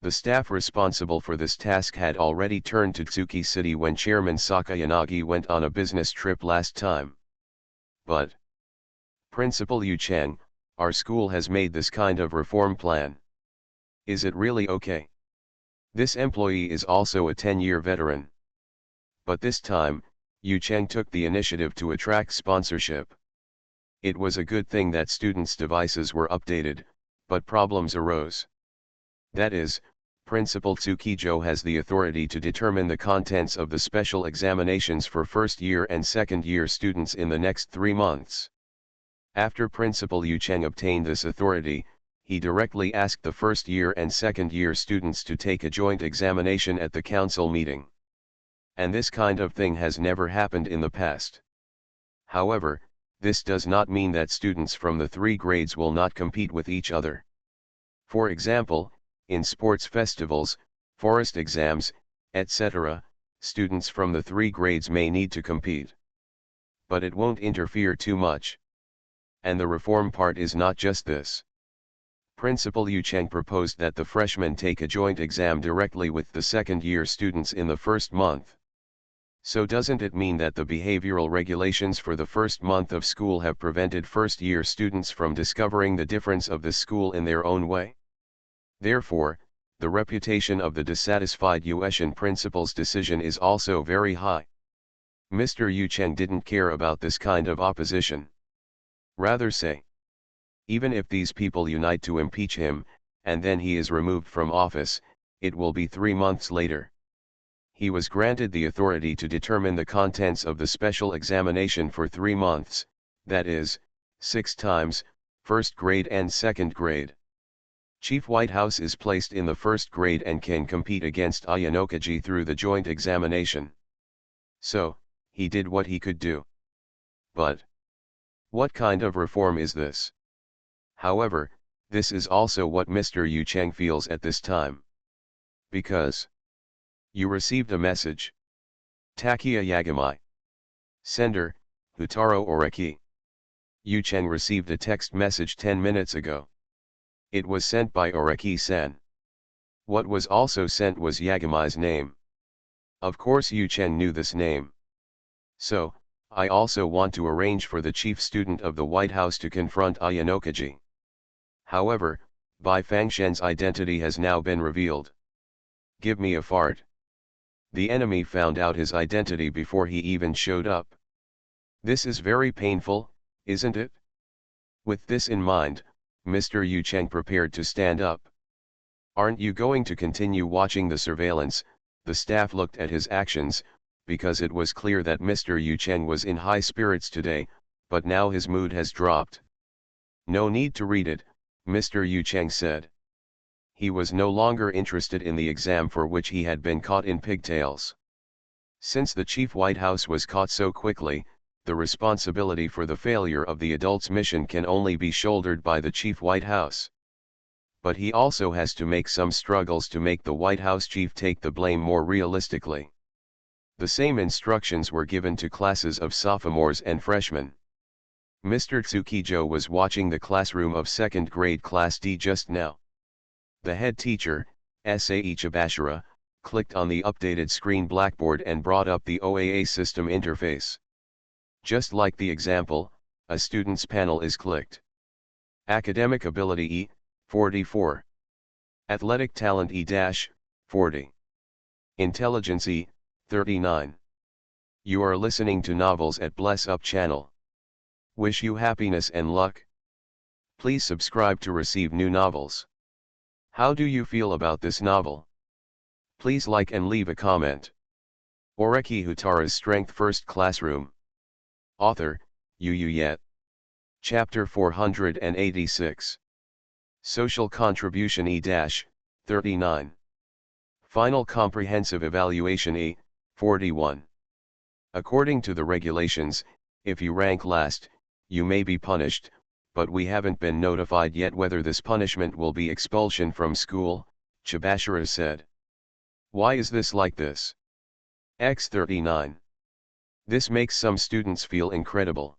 The staff responsible for this task had already turned to Tsuki City when Chairman Sakayanagi went on a business trip last time. But Principal Yu Chang, our school has made this kind of reform plan. Is it really okay? This employee is also a 10-year veteran. But this time, Yu Chang took the initiative to attract sponsorship. It was a good thing that students' devices were updated, but problems arose. That is, Principal Tsukijo has the authority to determine the contents of the special examinations for first-year and second-year students in the next 3 months. After Principal Yu Chang obtained this authority, he directly asked the first-year and second-year students to take a joint examination at the council meeting. And this kind of thing has never happened in the past. However, this does not mean that students from the 3 grades will not compete with each other. For example, in sports festivals, forest exams, etc., students from the 3 grades may need to compete. But it won't interfere too much. And the reform part is not just this. Principal Yu Chang proposed that the freshmen take a joint exam directly with the second-year students in the first month. So doesn't it mean that the behavioral regulations for the first month of school have prevented first-year students from discovering the difference of this school in their own way? Therefore, the reputation of the dissatisfied Yueshan principal's decision is also very high. Mr. Yu Chang didn't care about this kind of opposition. Rather say, even if these people unite to impeach him, and then he is removed from office, it will be 3 months later. He was granted the authority to determine the contents of the special examination for 3 months, that is, 6 times, first grade and second grade. Chief White House is placed in the first grade and can compete against Ayanokaji through the joint examination. So, he did what he could do. But what kind of reform is this? However, this is also what Mr. Yu Chang feels at this time. Because you received a message. Takia Yagamai. Sender, Houtarou Oreki. Yu Chang received a text message 10 minutes ago. It was sent by Oreki-san. What was also sent was Yagamai's name. Of course Yu Chang knew this name. So, I also want to arrange for the chief student of the White House to confront Ayanokaji. However, Bai Fangshen's identity has now been revealed. Give me a fart. The enemy found out his identity before he even showed up. This is very painful, isn't it? With this in mind, Mr. Yu Chang prepared to stand up. Aren't you going to continue watching the surveillance? The staff looked at his actions, because it was clear that Mr. Yu Chang was in high spirits today, but now his mood has dropped. No need to read it, Mr. Yu Chang said. He was no longer interested in the exam for which he had been caught in pigtails. Since the Chief White House was caught so quickly, the responsibility for the failure of the adults' mission can only be shouldered by the Chief White House. But he also has to make some struggles to make the White House chief take the blame more realistically. The same instructions were given to classes of sophomores and freshmen. Mr. Tsukijo was watching the classroom of second grade Class D just now. The head teacher, Sae Chibashira, clicked on the updated screen Blackboard and brought up the OAA system interface. Just like the example, a student's panel is clicked. Academic ability E, 44. Athletic talent E-40. Intelligence E, 39. You are listening to Novels at Bless Up channel. Wish you happiness and luck. Please subscribe to receive new novels. How do you feel about this novel? Please like and leave a comment. Oreki Houtarou's Strength First Classroom. Author, Yet. Chapter 486. Social Contribution E-39. Final Comprehensive Evaluation E-41. According to the regulations, if you rank last, you may be punished, but we haven't been notified yet whether this punishment will be expulsion from school, Chibashira said. Why is this like this? X39. This makes some students feel incredible.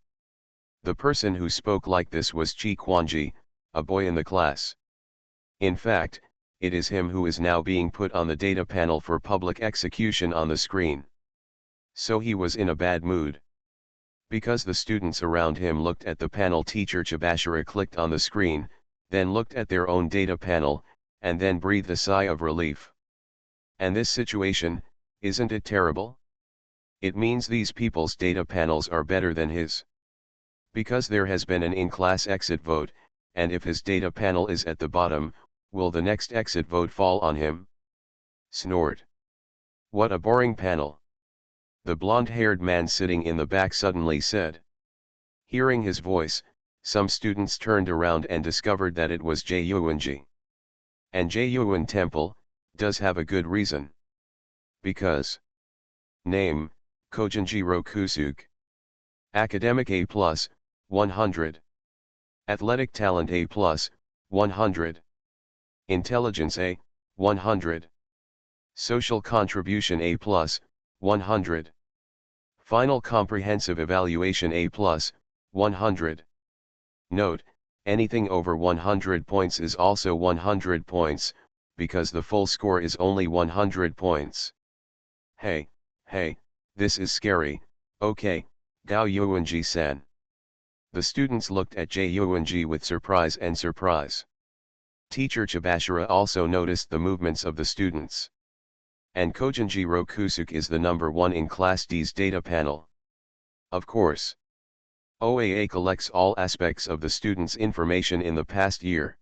The person who spoke like this was Chi Kwanji, a boy in the class. In fact, it is him who is now being put on the data panel for public execution on the screen. So he was in a bad mood. Because the students around him looked at the panel, teacher Chibashira clicked on the screen, then looked at their own data panel, and then breathed a sigh of relief. And this situation, isn't it terrible? It means these people's data panels are better than his. Because there has been an in-class exit vote, and if his data panel is at the bottom, will the next exit vote fall on him? Snort. What a boring panel. The blonde-haired man sitting in the back suddenly said. Hearing his voice, some students turned around and discovered that it was Jyuanji. And Jyuan Temple does have a good reason. Because. Name, Kojinjiro Kusuke. Academic A+, 100. Athletic talent A+, 100. Intelligence A, 100. Social contribution A+, 100. Final comprehensive evaluation A+, 100. Note, anything over 100 points is also 100 points, because the full score is only 100 points. Hey, this is scary, okay, Gao Yuanji-san. The students looked at Yuanji with surprise. Teacher Chibashira also noticed the movements of the students. And Kojinjiro Kusuke is the number 1 in Class D's data panel. Of course. OAA collects all aspects of the students' information in the past year.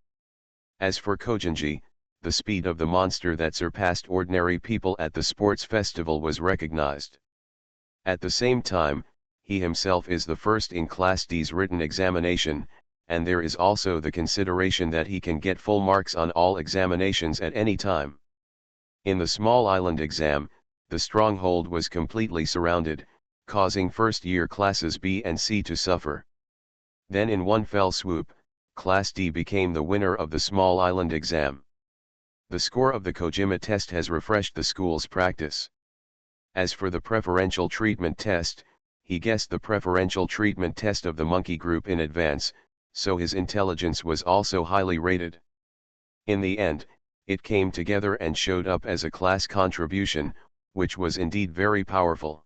As for Kojinji, the speed of the monster that surpassed ordinary people at the sports festival was recognized. At the same time, he himself is the first in Class D's written examination, and there is also the consideration that he can get full marks on all examinations at any time. In the small island exam, the stronghold was completely surrounded, causing first-year classes B and C to suffer. Then in one fell swoop, Class D became the winner of the small island exam. The score of the Kojima test has refreshed the school's practice. As for the preferential treatment test, he guessed the preferential treatment test of the monkey group in advance, so his intelligence was also highly rated. In the end, it came together and showed up as a class contribution, which was indeed very powerful.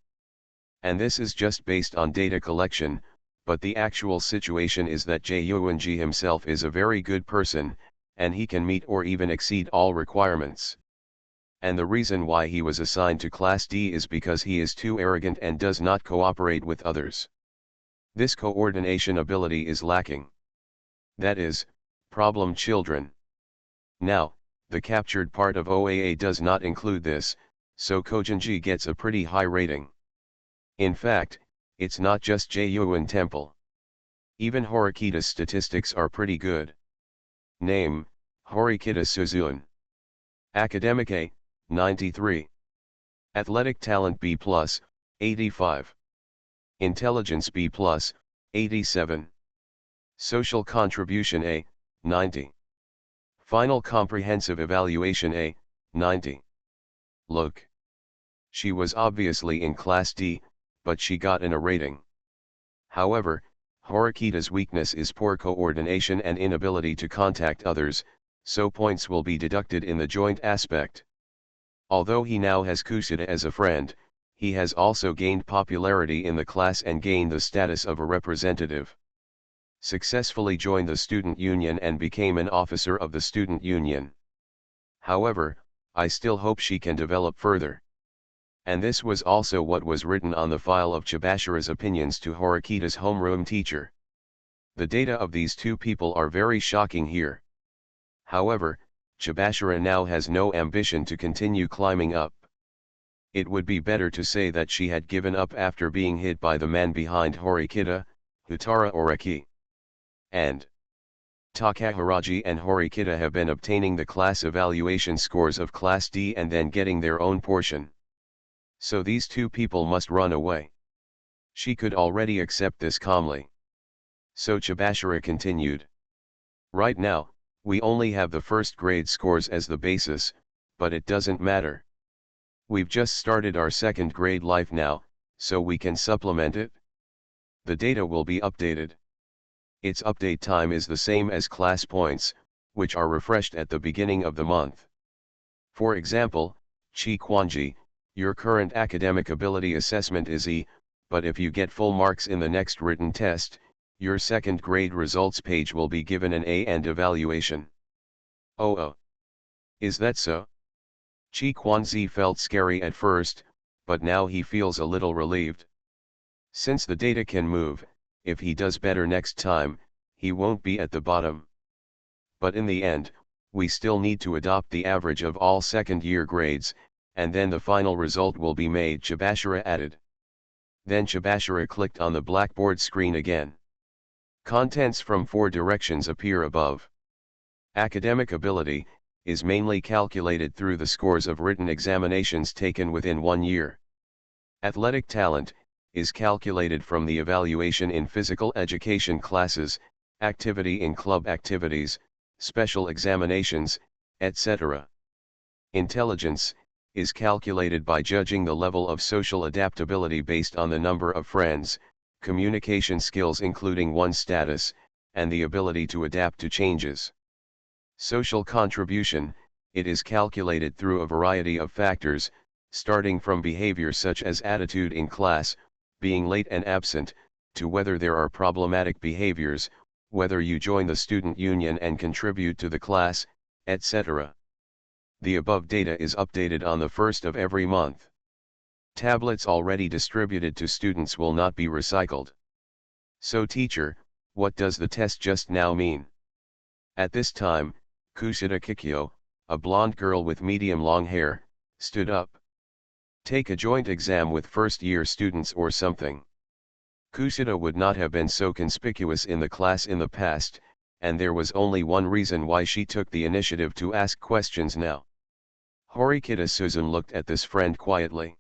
And this is just based on data collection, but the actual situation is that Yuanji himself is a very good person, and he can meet or even exceed all requirements. And the reason why he was assigned to Class D is because he is too arrogant and does not cooperate with others. This coordination ability is lacking. That is, problem children. Now, the captured part of OAA does not include this, so Kojinji gets a pretty high rating. In fact, it's not just Jyuan Temple. Even Horikita's statistics are pretty good. Name, Horikita Suzun. Academic A, 93. Athletic talent B+, 85. Intelligence B+, 87. Social contribution A, 90. Final comprehensive evaluation A, 90. Look. She was obviously in Class D, but she got a rating. However, Horikita's weakness is poor coordination and inability to contact others, so points will be deducted in the joint aspect. Although he now has Kusada as a friend, he has also gained popularity in the class and gained the status of a representative. Successfully joined the student union and became an officer of the student union. However, I still hope she can develop further. And this was also what was written on the file of Chibashira's opinions to Horikita's homeroom teacher. The data of these two people are very shocking here. However, Chibashira now has no ambition to continue climbing up. It would be better to say that she had given up after being hit by the man behind Horikita, Houtarou Oreki. And Takahiraji and Horikita have been obtaining the class evaluation scores of Class D and then getting their own portion. So these two people must run away. She could already accept this calmly. So Chibashira continued. Right now, we only have the first grade scores as the basis, but it doesn't matter. We've just started our second grade life now, so we can supplement it. The data will be updated. Its update time is the same as class points, which are refreshed at the beginning of the month. For example, Chi Kwanji, your current academic ability assessment is E, but if you get full marks in the next written test, your second grade results page will be given an A and evaluation. Oh. Is that so? Chi Kwanzi felt scary at first, but now he feels a little relieved. Since the data can move, if he does better next time, he won't be at the bottom. But in the end, we still need to adopt the average of all second-year grades, and then the final result will be made, Chibashira added. Then Chibashira clicked on the blackboard screen again. Contents from 4 directions appear above. Academic ability is mainly calculated through the scores of written examinations taken within 1 year. Athletic talent is calculated from the evaluation in physical education classes, activity in club activities, special examinations, etc. Intelligence is calculated by judging the level of social adaptability based on the number of friends, communication skills including one's status, and the ability to adapt to changes. Social contribution, it is calculated through a variety of factors, starting from behavior such as attitude in class, being late and absent, to whether there are problematic behaviors, whether you join the student union and contribute to the class, etc. The above data is updated on the 1st of every month. Tablets already distributed to students will not be recycled. So teacher, what does the test just now mean? At this time, Kushida Kikyo, a blonde girl with medium long hair, stood up. Take a joint exam with first-year students or something. Kushida would not have been so conspicuous in the class in the past, and there was only one reason why she took the initiative to ask questions now. Horikita Suzum looked at this friend quietly.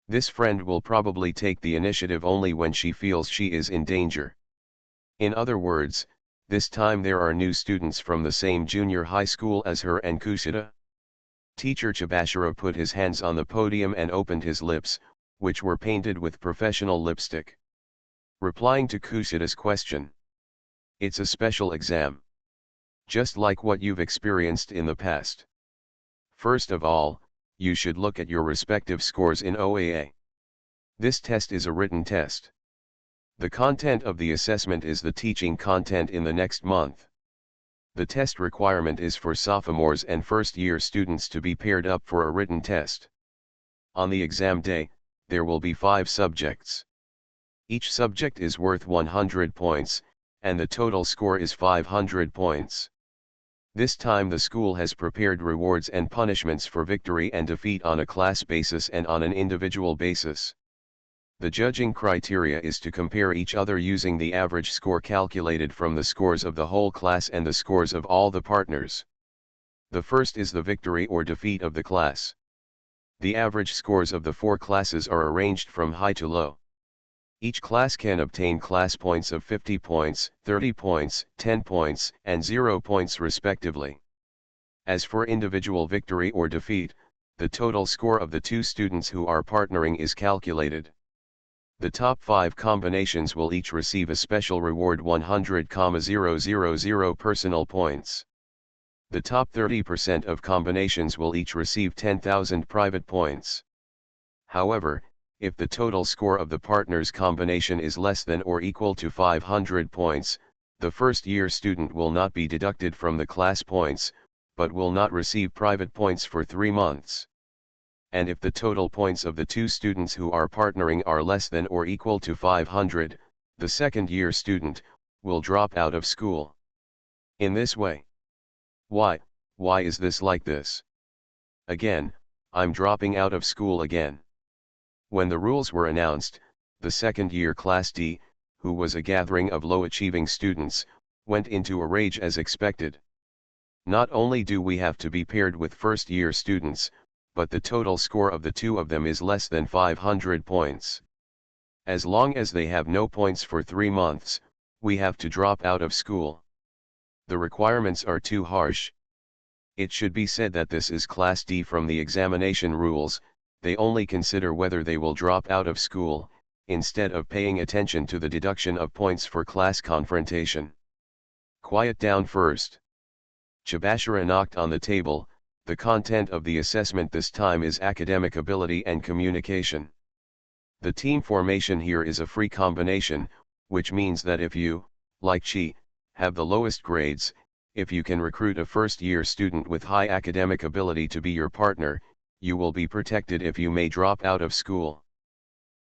This friend will probably take the initiative only when she feels she is in danger. In other words, this time there are new students from the same junior high school as her and Kushida. Teacher Chibashira put his hands on the podium and opened his lips, which were painted with professional lipstick. Replying to Kushida's question. It's a special exam. Just like what you've experienced in the past. First of all, you should look at your respective scores in OAA. This test is a written test. The content of the assessment is the teaching content in the next month. The test requirement is for sophomores and first-year students to be paired up for a written test. On the exam day, there will be 5 subjects. Each subject is worth 100 points, and the total score is 500 points. This time the school has prepared rewards and punishments for victory and defeat on a class basis and on an individual basis. The judging criteria is to compare each other using the average score calculated from the scores of the whole class and the scores of all the partners. The first is the victory or defeat of the class. The average scores of the 4 classes are arranged from high to low. Each class can obtain class points of 50 points, 30 points, 10 points, and 0 points respectively. As for individual victory or defeat, the total score of the 2 students who are partnering is calculated. The top 5 combinations will each receive a special reward 100,000 personal points. The top 30% of combinations will each receive 10,000 private points. However, if the total score of the partner's combination is less than or equal to 500 points, the first-year student will not be deducted from the class points, but will not receive private points for 3 months. and if the total points of the two students who are partnering are less than or equal to 500, the second-year student will drop out of school. In this way. Why is this like this? Again, I'm dropping out of school again. When the rules were announced, the second-year Class D, who was a gathering of low-achieving students, went into a rage as expected. Not only do we have to be paired with first-year students, but the total score of the two of them is less than 500 points. As long as they have no points for 3 months, we have to drop out of school. The requirements are too harsh. It should be said that this is Class D from the examination rules. They only consider whether they will drop out of school, instead of paying attention to the deduction of points for class confrontation. Quiet down first. Chabashara knocked on the table. The content of the assessment this time is academic ability and communication. The team formation here is a free combination, which means that if you, like Chi, have the lowest grades, if you can recruit a first-year student with high academic ability to be your partner, you will be protected if you may drop out of school.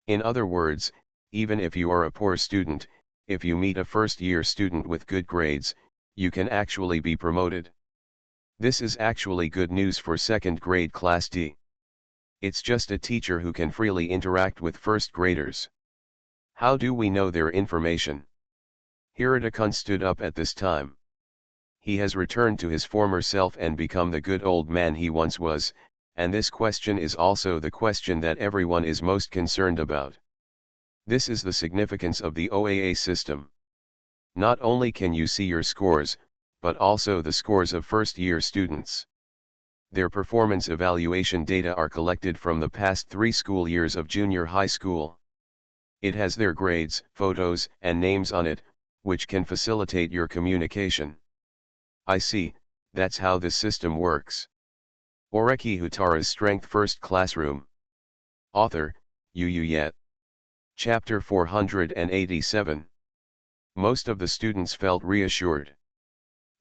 In other words, even if you are a poor student, if you meet a first-year student with good grades, you can actually be promoted. This is actually good news for second-grade Class D. It's just a teacher who can freely interact with first graders. How do we know their information? Houtarou stood up at this time. He has returned to his former self and become the good old man he once was, and this question is also the question that everyone is most concerned about. This is the significance of the OAA system. Not only can you see your scores, but also the scores of first-year students. Their performance evaluation data are collected from the past 3 school years of junior high school. It has their grades, photos, and names on it, which can facilitate your communication. I see, that's how this system works. Oreki Houtarou's Strength First Classroom. Author, Yet. Chapter 487. Most of the students felt reassured.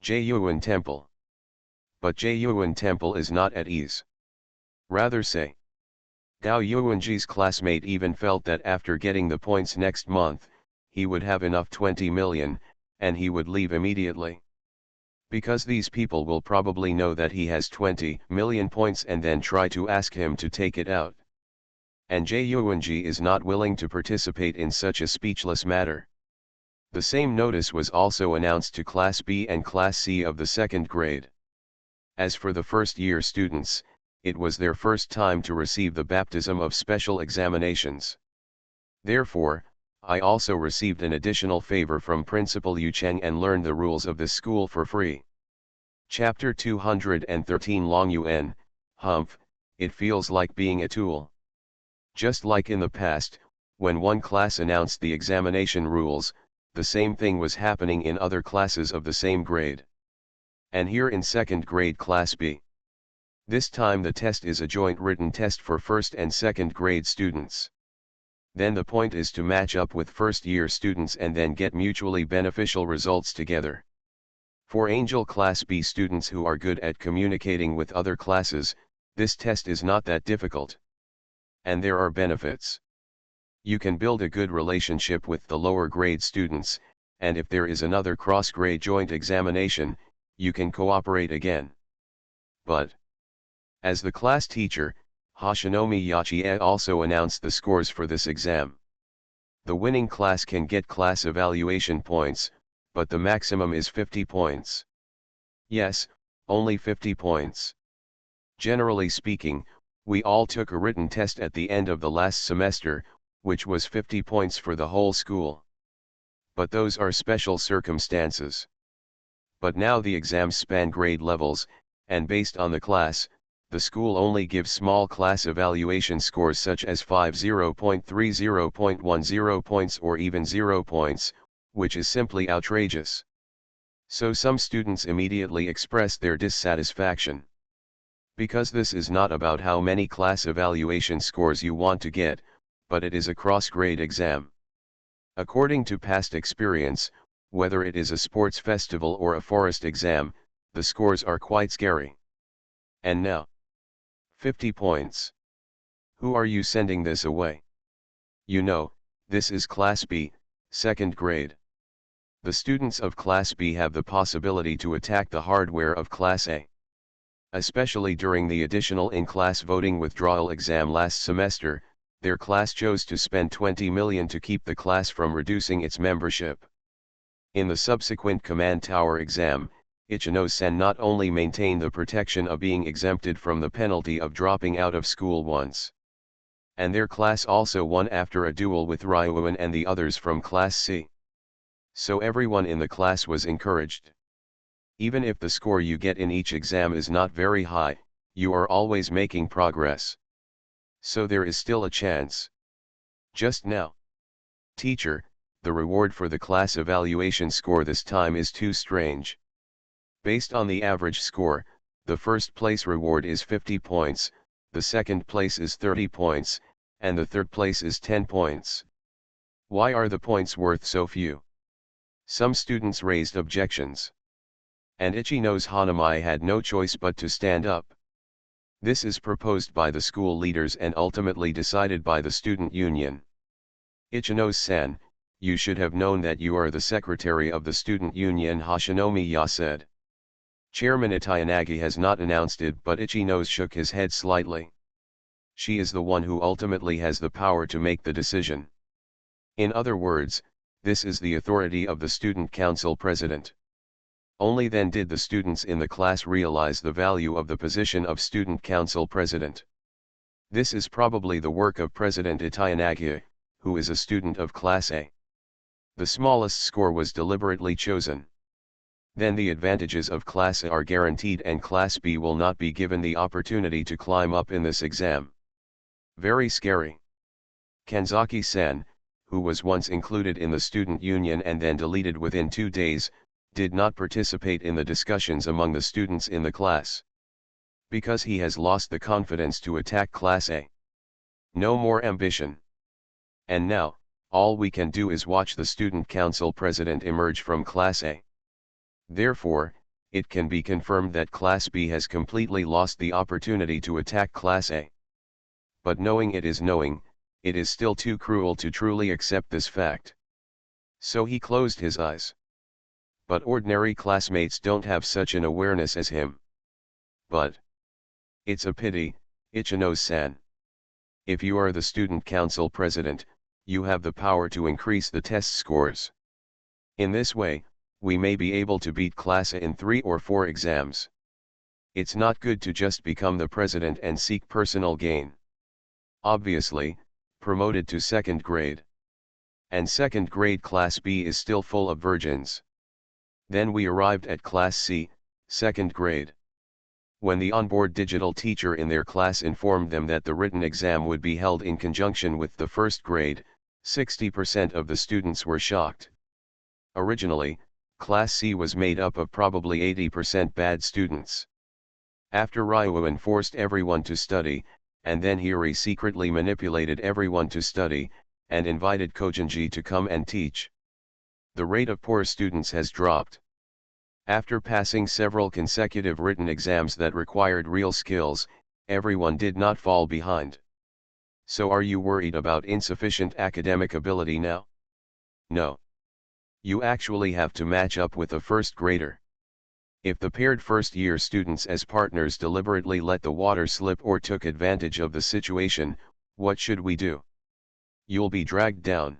Jaeyuan Temple. But Jaeyuan Temple is not at ease. Rather say. Gao Yuanji's classmate even felt that after getting the points next month, he would have enough 20 million, and he would leave immediately. Because these people will probably know that he has 20 million points and then try to ask him to take it out. And Jaeyuanji is not willing to participate in such a speechless matter. The same notice was also announced to Class B and Class C of the second grade. As for the first-year students, it was their first time to receive the baptism of special examinations. Therefore, I also received an additional favor from Principal Yu Cheng and learned the rules of this school for free. Chapter 213 Long Yuan, Humph, it feels like being a tool. Just like in the past, when one class announced the examination rules, the same thing was happening in other classes of the same grade. And here in second grade Class B. This time the test is a joint written test for first and second grade students. Then the point is to match up with first-year students and then get mutually beneficial results together. For Angel Class B students who are good at communicating with other classes, this test is not that difficult. And there are benefits. You can build a good relationship with the lower grade students, and if there is another cross-grade joint examination, you can cooperate again. But, as the class teacher, Hashinomi Yachie also announced the scores for this exam. The winning class can get class evaluation points, but the maximum is 50 points. Yes, only 50 points. Generally speaking, we all took a written test at the end of the last semester, which was 50 points for the whole school. But those are special circumstances. But now the exams span grade levels, and based on the class, the school only gives small class evaluation scores such as 50.30.10 points or even 0 points, which is simply outrageous. So some students immediately express their dissatisfaction. Because this is not about how many class evaluation scores you want to get, but it is a cross-grade exam. According to past experience, whether it is a sports festival or a forest exam, the scores are quite scary. And now, 50 points. Who are you sending this away? You know, this is Class B, second grade. The students of Class B have the possibility to attack the hardware of Class A. Especially during the additional in-class voting withdrawal exam last semester, their class chose to spend 20 million to keep the class from reducing its membership. In the subsequent Command Tower exam, Ichino-sen not only maintained the protection of being exempted from the penalty of dropping out of school once, and their class also won after a duel with Ryuan and the others from Class C. So everyone in the class was encouraged. Even if the score you get in each exam is not very high, you are always making progress. So there is still a chance. Just now. Teacher, the reward for the class evaluation score this time is too strange. Based on the average score, the first place reward is 50 points, the second place is 30 points, and the third place is 10 points. Why are the points worth so few? Some students raised objections. And Ichino's Hanamai had no choice but to stand up. This is proposed by the school leaders and ultimately decided by the student union. Ichino-san, you should have known that you are the secretary of the student union, Hoshinomiya said. Chairman Itayanagi has not announced it, but Ichino shook his head slightly. She is the one who ultimately has the power to make the decision. In other words, this is the authority of the student council president. Only then did the students in the class realize the value of the position of student council president. This is probably the work of President Itayanagi, who is a student of Class A. The smallest score was deliberately chosen. Then the advantages of Class A are guaranteed and Class B will not be given the opportunity to climb up in this exam. Very scary. Kanzaki-san, who was once included in the student union and then deleted within 2 days, did not participate in the discussions among the students in the class. Because he has lost the confidence to attack Class A. No more ambition. And now, all we can do is watch the student council president emerge from Class A. Therefore, it can be confirmed that Class B has completely lost the opportunity to attack Class A. But knowing it is knowing, it is still too cruel to truly accept this fact. So he closed his eyes. But ordinary classmates don't have such an awareness as him. But it's a pity, Ichino-san. If you are the student council president, you have the power to increase the test scores. In this way, we may be able to beat Class A in 3 or 4 exams. It's not good to just become the president and seek personal gain. Obviously, promoted to second grade. And second grade Class B is still full of virgins. Then we arrived at Class C, second grade. When the onboard digital teacher in their class informed them that the written exam would be held in conjunction with the first grade, 60% of the students were shocked. Originally, Class C was made up of probably 80% bad students. After Ryuan forced everyone to study, and then Hiri secretly manipulated everyone to study, and invited Kojinji to come and teach. The rate of poor students has dropped. After passing several consecutive written exams that required real skills, everyone did not fall behind. So are you worried about insufficient academic ability now? No. You actually have to match up with a first grader. If the paired first-year students as partners deliberately let the water slip or took advantage of the situation, what should we do? You'll be dragged down.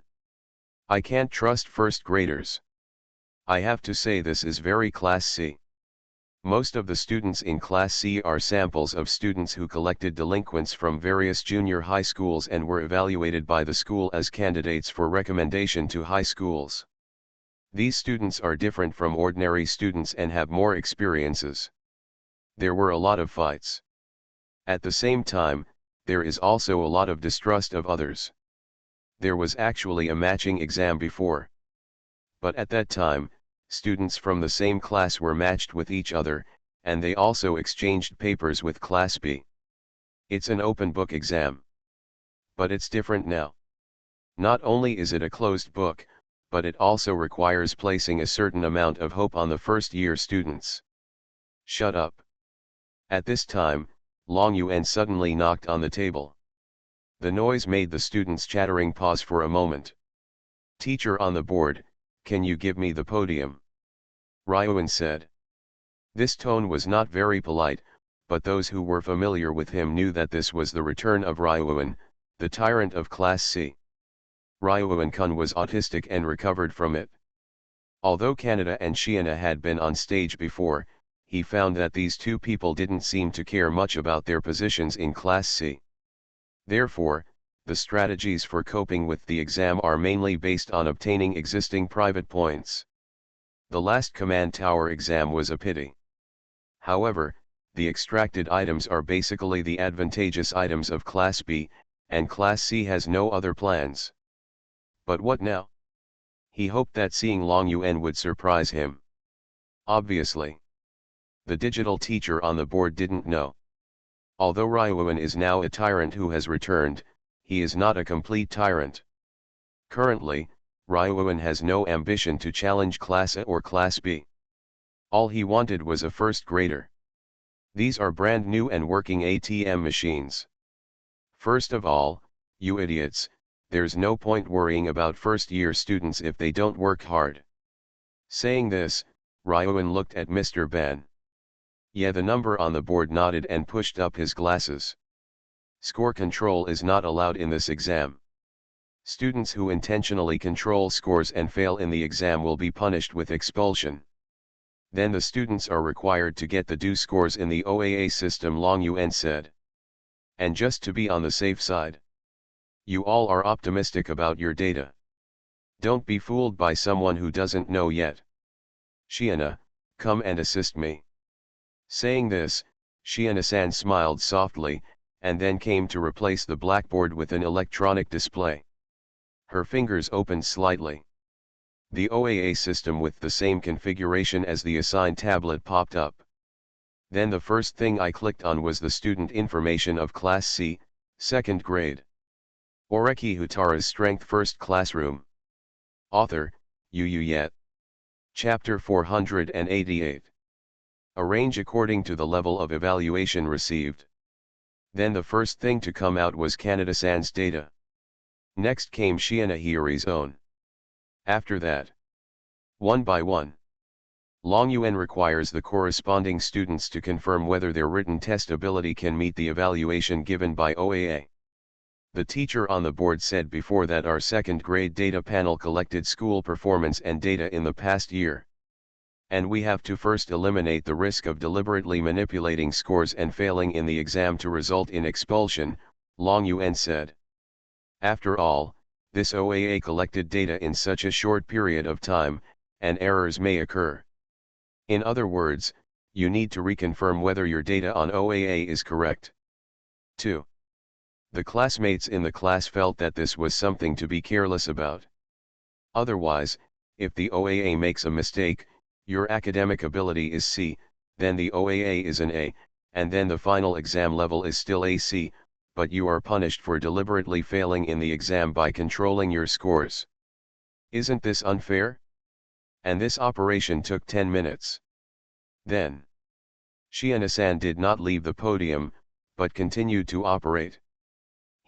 I can't trust first graders. I have to say this is very Class C. Most of the students in Class C are samples of students who collected delinquents from various junior high schools and were evaluated by the school as candidates for recommendation to high schools. These students are different from ordinary students and have more experiences. There were a lot of fights. At the same time, there is also a lot of distrust of others. There was actually a matching exam before. But at that time, students from the same class were matched with each other, and they also exchanged papers with Class B. It's an open book exam. But it's different now. Not only is it a closed book, but it also requires placing a certain amount of hope on the first-year students. Shut up. At this time, Long Yuan suddenly knocked on the table. The noise made the students chattering pause for a moment. "Teacher on the board, can you give me the podium?" Ryuan said. This tone was not very polite, but those who were familiar with him knew that this was the return of Ryuan, the tyrant of Class C. Ryuan-kun was autistic and recovered from it. Although Kaneda and Shiina had been on stage before, he found that these two people didn't seem to care much about their positions in Class C. Therefore, the strategies for coping with the exam are mainly based on obtaining existing private points. The last command tower exam was a pity. However, the extracted items are basically the advantageous items of Class B, and Class C has no other plans. But what now? He hoped that seeing Long Yuan would surprise him. Obviously, the digital teacher on the board didn't know. Although Ryuan is now a tyrant who has returned, he is not a complete tyrant. Currently, Ryuan has no ambition to challenge Class A or Class B. All he wanted was a first grader. These are brand new and working ATM machines. First of all, you idiots, there's no point worrying about first-year students if they don't work hard. Saying this, Ryuan looked at Mr. Ban. Yeah, the number on the board nodded and pushed up his glasses. Score control is not allowed in this exam. Students who intentionally control scores and fail in the exam will be punished with expulsion. Then the students are required to get the due scores in the OAA system, Long Yuan said. And just to be on the safe side, you all are optimistic about your data. Don't be fooled by someone who doesn't know yet. Shiina, come and assist me. Saying this, Shiina-san smiled softly, and then came to replace the blackboard with an electronic display. Her fingers opened slightly. The OAA system with the same configuration as the assigned tablet popped up. Then the first thing I clicked on was the student information of Class C, second grade. Oreki Houtarou's Strength First Classroom. Author, Yu Yet. Chapter 488. Arrange according to the level of evaluation received. Then the first thing to come out was Kaneda-san's data. Next came Shiina Hiyori's own. After that, one by one, Long Yuan requires the corresponding students to confirm whether their written test ability can meet the evaluation given by OAA. The teacher on the board said before that our second grade data panel collected school performance and data in the past year. And we have to first eliminate the risk of deliberately manipulating scores and failing in the exam to result in expulsion, Long Yuan said. After all, this OAA collected data in such a short period of time, and errors may occur. In other words, you need to reconfirm whether your data on OAA is correct. 2. The classmates in the class felt that this was something to be careless about. Otherwise, if the OAA makes a mistake, your academic ability is C, then the OAA is an A, and then the final exam level is still AC, but you are punished for deliberately failing in the exam by controlling your scores. Isn't this unfair? And this operation took 10 minutes. Then, Shiina-san did not leave the podium, but continued to operate.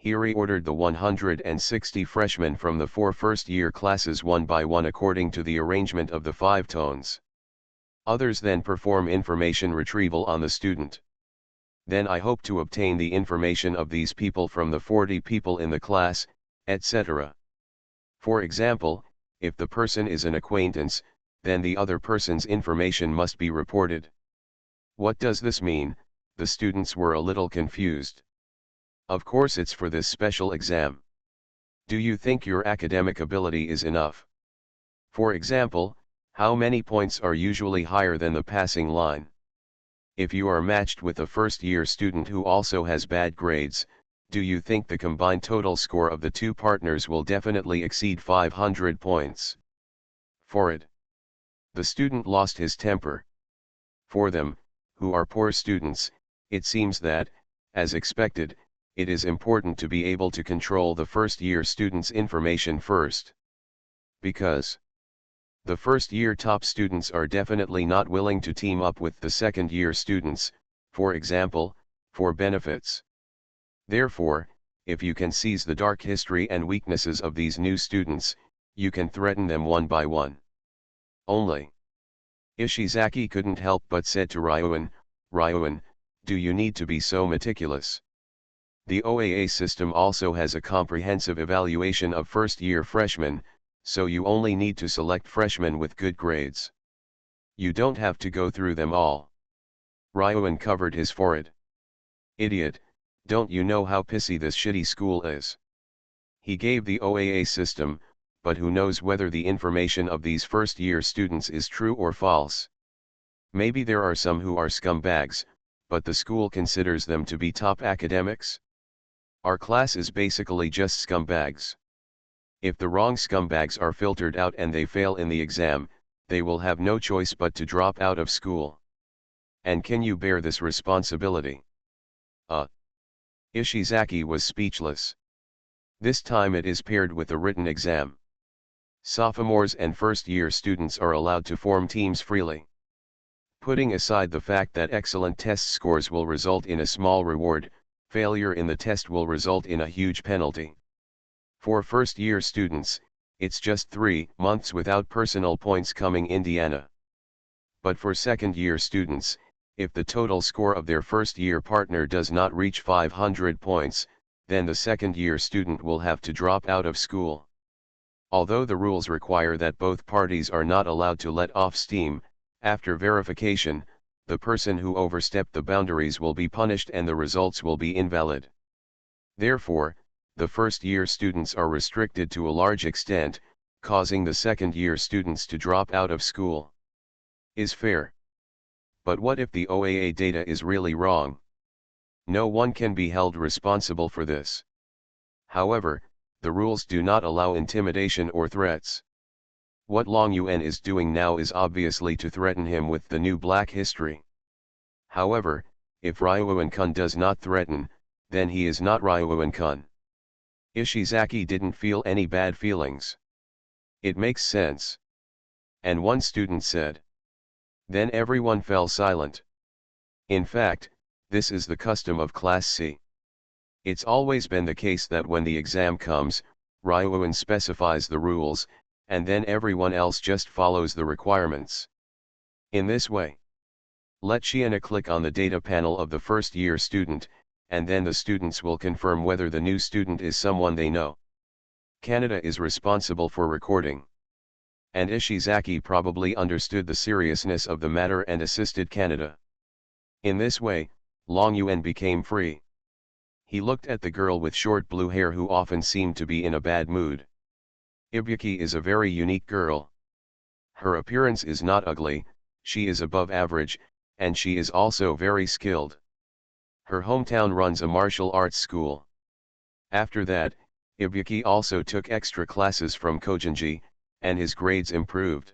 Hiri ordered the 160 freshmen from the 4 first-year classes one by one according to the arrangement of the 5 tones. Others then perform information retrieval on the student. Then I hope to obtain the information of these people from the 40 people in the class, etc. For example, if the person is an acquaintance, then the other person's information must be reported. What does this mean? The students were a little confused. Of course it's for this special exam. Do you think your academic ability is enough? For example, how many points are usually higher than the passing line? If you are matched with a first-year student who also has bad grades, do you think the combined total score of the two partners will definitely exceed 500 points? For it, the student lost his temper. For them, who are poor students, it seems that, as expected, it is important to be able to control the first-year students' information first. Because the first-year top students are definitely not willing to team up with the second-year students, for example, for benefits. Therefore, if you can seize the dark history and weaknesses of these new students, you can threaten them one by one. Only. Ishizaki couldn't help but said to Ryuan, do you need to be so meticulous? The OAA system also has a comprehensive evaluation of first-year freshmen, so you only need to select freshmen with good grades. You don't have to go through them all. Ryuan covered his forehead. Idiot, don't you know how pissy this shitty school is? He gave the OAA system, but who knows whether the information of these first-year students is true or false. Maybe there are some who are scumbags, but the school considers them to be top academics. Our class is basically just scumbags. If the wrong scumbags are filtered out and they fail in the exam, they will have no choice but to drop out of school. And can you bear this responsibility? Ishizaki was speechless. This time it is paired with a written exam. Sophomores and first-year students are allowed to form teams freely. Putting aside the fact that excellent test scores will result in a small reward, failure in the test will result in a huge penalty. For first-year students, it's just 3 months without personal points coming Indiana. But for second-year students, if the total score of their first-year partner does not reach 500 points, then the second-year student will have to drop out of school. Although the rules require that both parties are not allowed to let off steam, after verification, the person who overstepped the boundaries will be punished and the results will be invalid. Therefore, the first-year students are restricted to a large extent, causing the second-year students to drop out of school. Is fair. But what if the OAA data is really wrong? No one can be held responsible for this. However, the rules do not allow intimidation or threats. What Long Yuan is doing now is obviously to threaten him with the new black history. However, if Ryuan-kun does not threaten, then he is not Ryuan-kun. Ishizaki didn't feel any bad feelings. It makes sense. And one student said. Then everyone fell silent. In fact, this is the custom of Class C. It's always been the case that when the exam comes, Ryuan specifies the rules, and then everyone else just follows the requirements. In this way, let Shiana click on the data panel of the first-year student, and then the students will confirm whether the new student is someone they know. Canada is responsible for recording. And Ishizaki probably understood the seriousness of the matter and assisted Canada. In this way, Long Yuan became free. He looked at the girl with short blue hair who often seemed to be in a bad mood. Ibuki is a very unique girl. Her appearance is not ugly, she is above average, and she is also very skilled. Her hometown runs a martial arts school. After that, Ibuki also took extra classes from Kojinji, and his grades improved.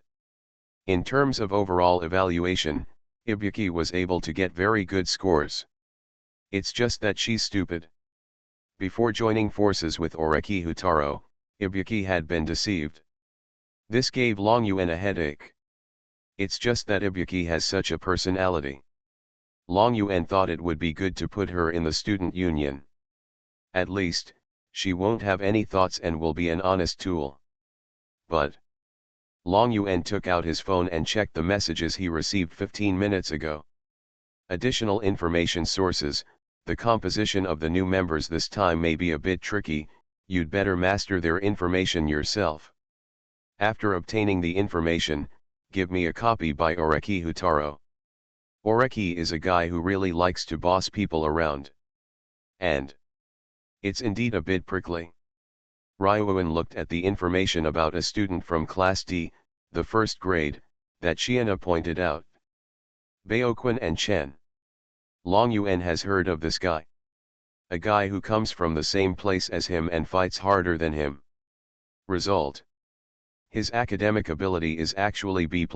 In terms of overall evaluation, Ibuki was able to get very good scores. It's just that she's stupid. Before joining forces with Oreki Houtarou, Ibuki had been deceived. This gave Long Yuan a headache. It's just that Ibuki has such a personality. Long Yuan thought it would be good to put her in the student union. At least, she won't have any thoughts and will be an honest tool. But Long Yuan took out his phone and checked the messages he received 15 minutes ago. Additional information sources, the composition of the new members this time may be a bit tricky, you'd better master their information yourself. After obtaining the information, give me a copy by Oreki Houtarou. Oreki is a guy who really likes to boss people around. And it's indeed a bit prickly. Ryuan looked at the information about a student from Class D, the first grade, that Shiana pointed out. Baoquan and Chen. Long Yuan has heard of this guy. A guy who comes from the same place as him and fights harder than him. Result. His academic ability is actually B+.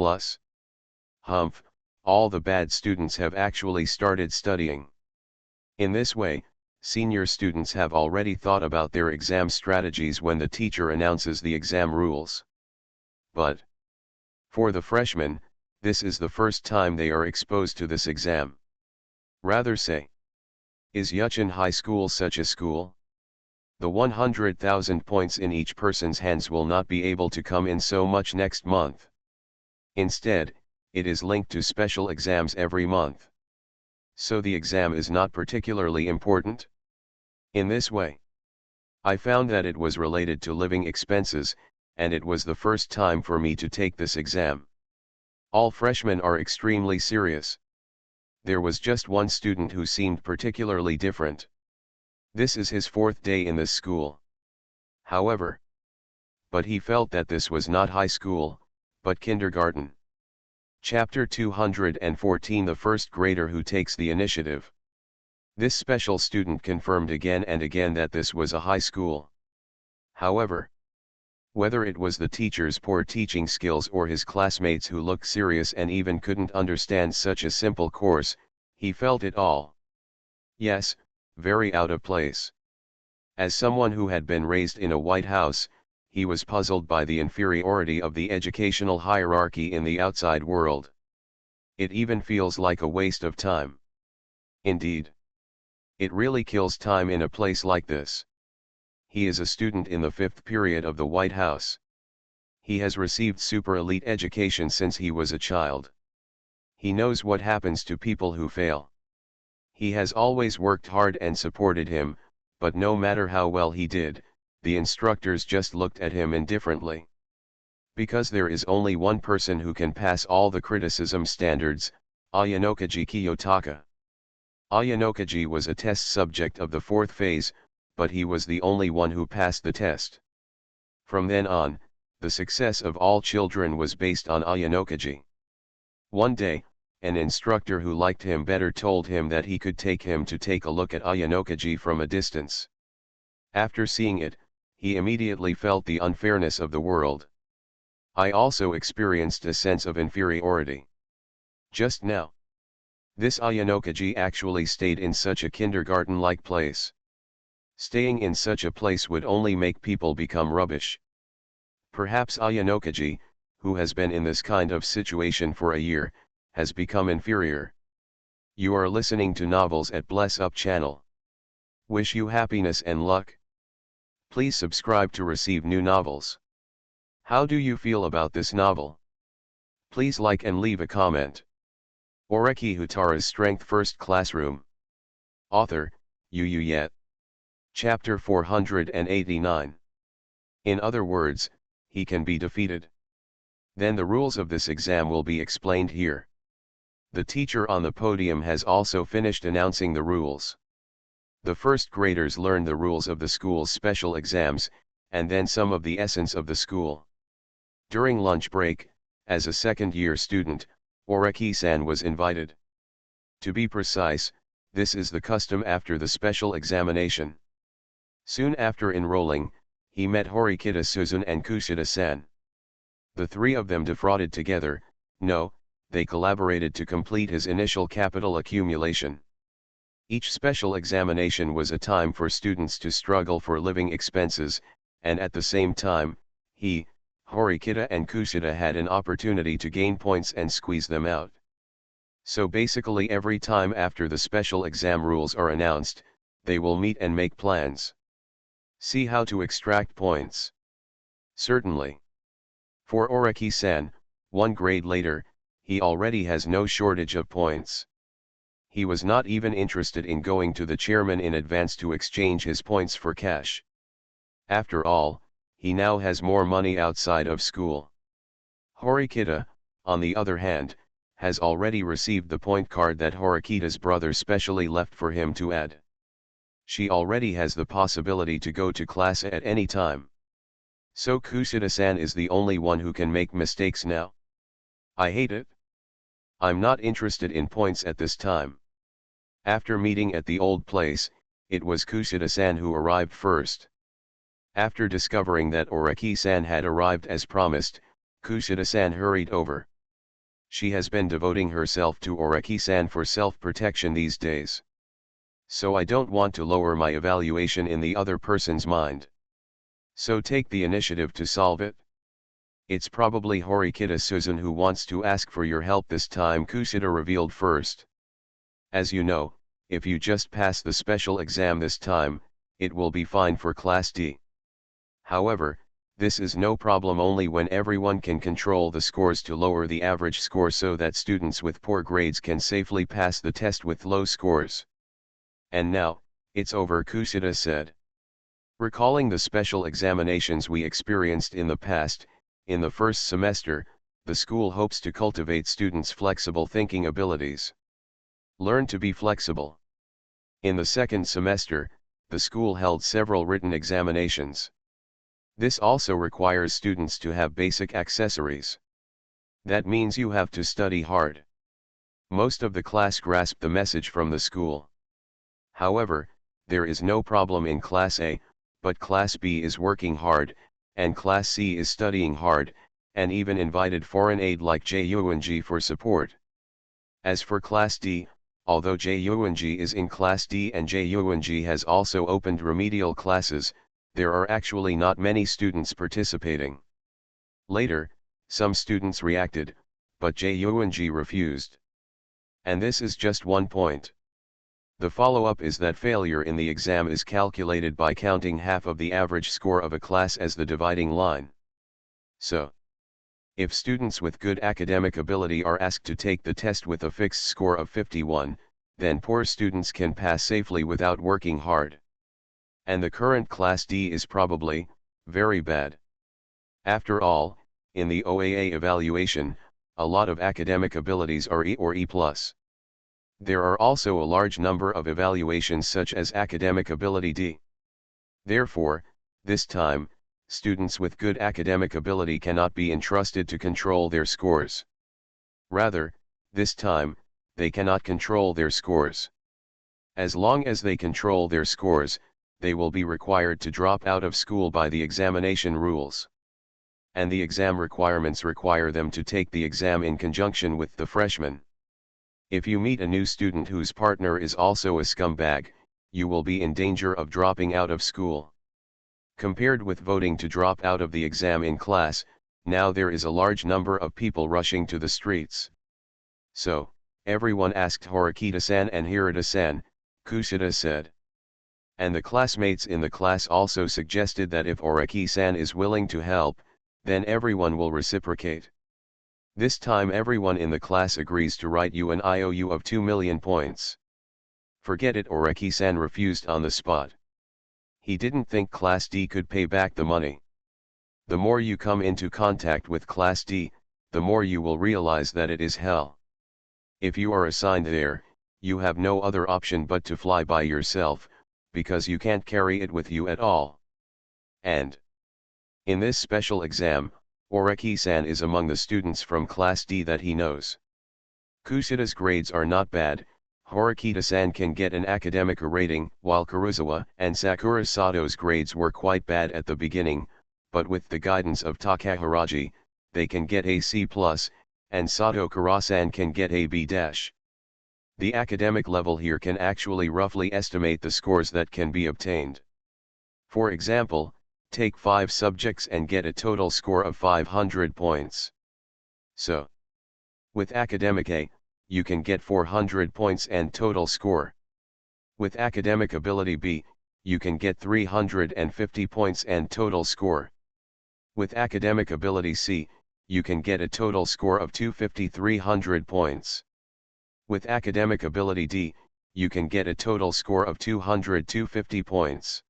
Humph, all the bad students have actually started studying. In this way, senior students have already thought about their exam strategies when the teacher announces the exam rules. But for the freshmen, this is the first time they are exposed to this exam. Rather say, is Yuchin High School such a school? The 100,000 points in each person's hands will not be able to come in so much next month. Instead, it is linked to special exams every month. So the exam is not particularly important. In this way, I found that it was related to living expenses, and it was the first time for me to take this exam. All freshmen are extremely serious. There was just one student who seemed particularly different. This is his 4th day in this school. However, but he felt that this was not high school, but kindergarten. Chapter 214, the first grader who takes the initiative. This special student confirmed again and again that this was a high school. However, whether it was the teacher's poor teaching skills or his classmates who looked serious and even couldn't understand such a simple course, he felt it all. Yes, very out of place. As someone who had been raised in a white house, he was puzzled by the inferiority of the educational hierarchy in the outside world. It even feels like a waste of time. Indeed, it really kills time in a place like this. He is a student in the 5th period of the White House. He has received super elite education since he was a child. He knows what happens to people who fail. He has always worked hard and supported him, but no matter how well he did, the instructors just looked at him indifferently. Because there is only one person who can pass all the criticism standards, Ayanokaji Kiyotaka. Ayanokaji was a test subject of the 4th phase, but he was the only one who passed the test. From then on, the success of all children was based on Ayanokaji. One day, an instructor who liked him better told him that he could take him to take a look at Ayanokaji from a distance. After seeing it, he immediately felt the unfairness of the world. I also experienced a sense of inferiority. Just now, this Ayanokaji actually stayed in such a kindergarten-like place. Staying in such a place would only make people become rubbish. Perhaps Ayanokaji, who has been in this kind of situation for a year, has become inferior. You are listening to Novels at Bless Up channel. Wish you happiness and luck. Please subscribe to receive new novels. How do you feel about this novel? Please like and leave a comment. Oreki Houtarou's Strength First Classroom. Author, Yet. Chapter 489. In other words, he can be defeated. Then the rules of this exam will be explained here. The teacher on the podium has also finished announcing the rules. The first graders learn the rules of the school's special exams, and then some of the essence of the school. During lunch break, as a second-year student, Oreki-san was invited. To be precise, this is the custom after the special examination. Soon after enrolling, he met Horikita Suzun and Kushida-san. The three of them defrauded together. No, they collaborated to complete his initial capital accumulation. Each special examination was a time for students to struggle for living expenses, and at the same time, he, Horikita and Kushida had an opportunity to gain points and squeeze them out. So basically every time after the special exam rules are announced, they will meet and make plans. See how to extract points. Certainly. For Oreki-san, 1 grade later, he already has no shortage of points. He was not even interested in going to the chairman in advance to exchange his points for cash. After all, he now has more money outside of school. Horikita, on the other hand, has already received the point card that Horikita's brother specially left for him to add. She already has the possibility to go to class at any time. So Kushida-san is the only one who can make mistakes now. I hate it. I'm not interested in points at this time. After meeting at the old place, it was Kushida-san who arrived first. After discovering that Oreki-san had arrived as promised, Kushida-san hurried over. She has been devoting herself to Oreki-san for self-protection these days. So I don't want to lower my evaluation in the other person's mind. So take the initiative to solve it. It's probably Horikita Suzun who wants to ask for your help this time, Kushida revealed first. As you know, if you just pass the special exam this time, it will be fine for Class D. However, this is no problem only when everyone can control the scores to lower the average score so that students with poor grades can safely pass the test with low scores. And now, it's over, Kushida said. Recalling the special examinations we experienced in the past, in the first semester, the school hopes to cultivate students' flexible thinking abilities. Learn to be flexible. In the second semester, the school held several written examinations. This also requires students to have basic accessories. That means you have to study hard. Most of the class grasped the message from the school. However, there is no problem in Class A, but Class B is working hard, and Class C is studying hard, and even invited foreign aid like JUNG for support. As for Class D, although JUNG is in Class D and JUNG has also opened remedial classes, there are actually not many students participating. Later, some students reacted, but JUNG refused. And this is just one point. The follow-up is that failure in the exam is calculated by counting half of the average score of a class as the dividing line. So, if students with good academic ability are asked to take the test with a fixed score of 51, then poor students can pass safely without working hard. And the current Class D is probably very bad. After all, in the OAA evaluation, a lot of academic abilities are E or E+. There are also a large number of evaluations such as academic ability D. Therefore, this time, students with good academic ability cannot be entrusted to control their scores. Rather, this time, they cannot control their scores. As long as they control their scores, they will be required to drop out of school by the examination rules. And the exam requirements require them to take the exam in conjunction with the freshmen. If you meet a new student whose partner is also a scumbag, you will be in danger of dropping out of school. Compared with voting to drop out of the exam in class, now there is a large number of people rushing to the streets. So, everyone asked Horikita-san and Hirata-san, Kushida said. And the classmates in the class also suggested that if Oreki-san is willing to help, then everyone will reciprocate. This time everyone in the class agrees to write you an IOU of 2 million points. Forget it, Oreki-san refused on the spot. He didn't think Class D could pay back the money. The more you come into contact with Class D, the more you will realize that it is hell. If you are assigned there, you have no other option but to fly by yourself, because you can't carry it with you at all. And in this special exam, Oreki-san is among the students from Class D that he knows. Kushida's grades are not bad. Horikita-san can get an academic rating, while Kuruzawa and Sakura Sato's grades were quite bad at the beginning, but with the guidance of Takahiraji, they can get a C+, and Sato Kura-san can get a B-. The academic level here can actually roughly estimate the scores that can be obtained. For example, take 5 subjects and get a total score of 500 points. So, with academic A, you can get 400 points and total score. With academic ability B, you can get 350 points and total score. With academic ability C, you can get a total score of 250-300 points. With academic ability D, you can get a total score of 200-250 points.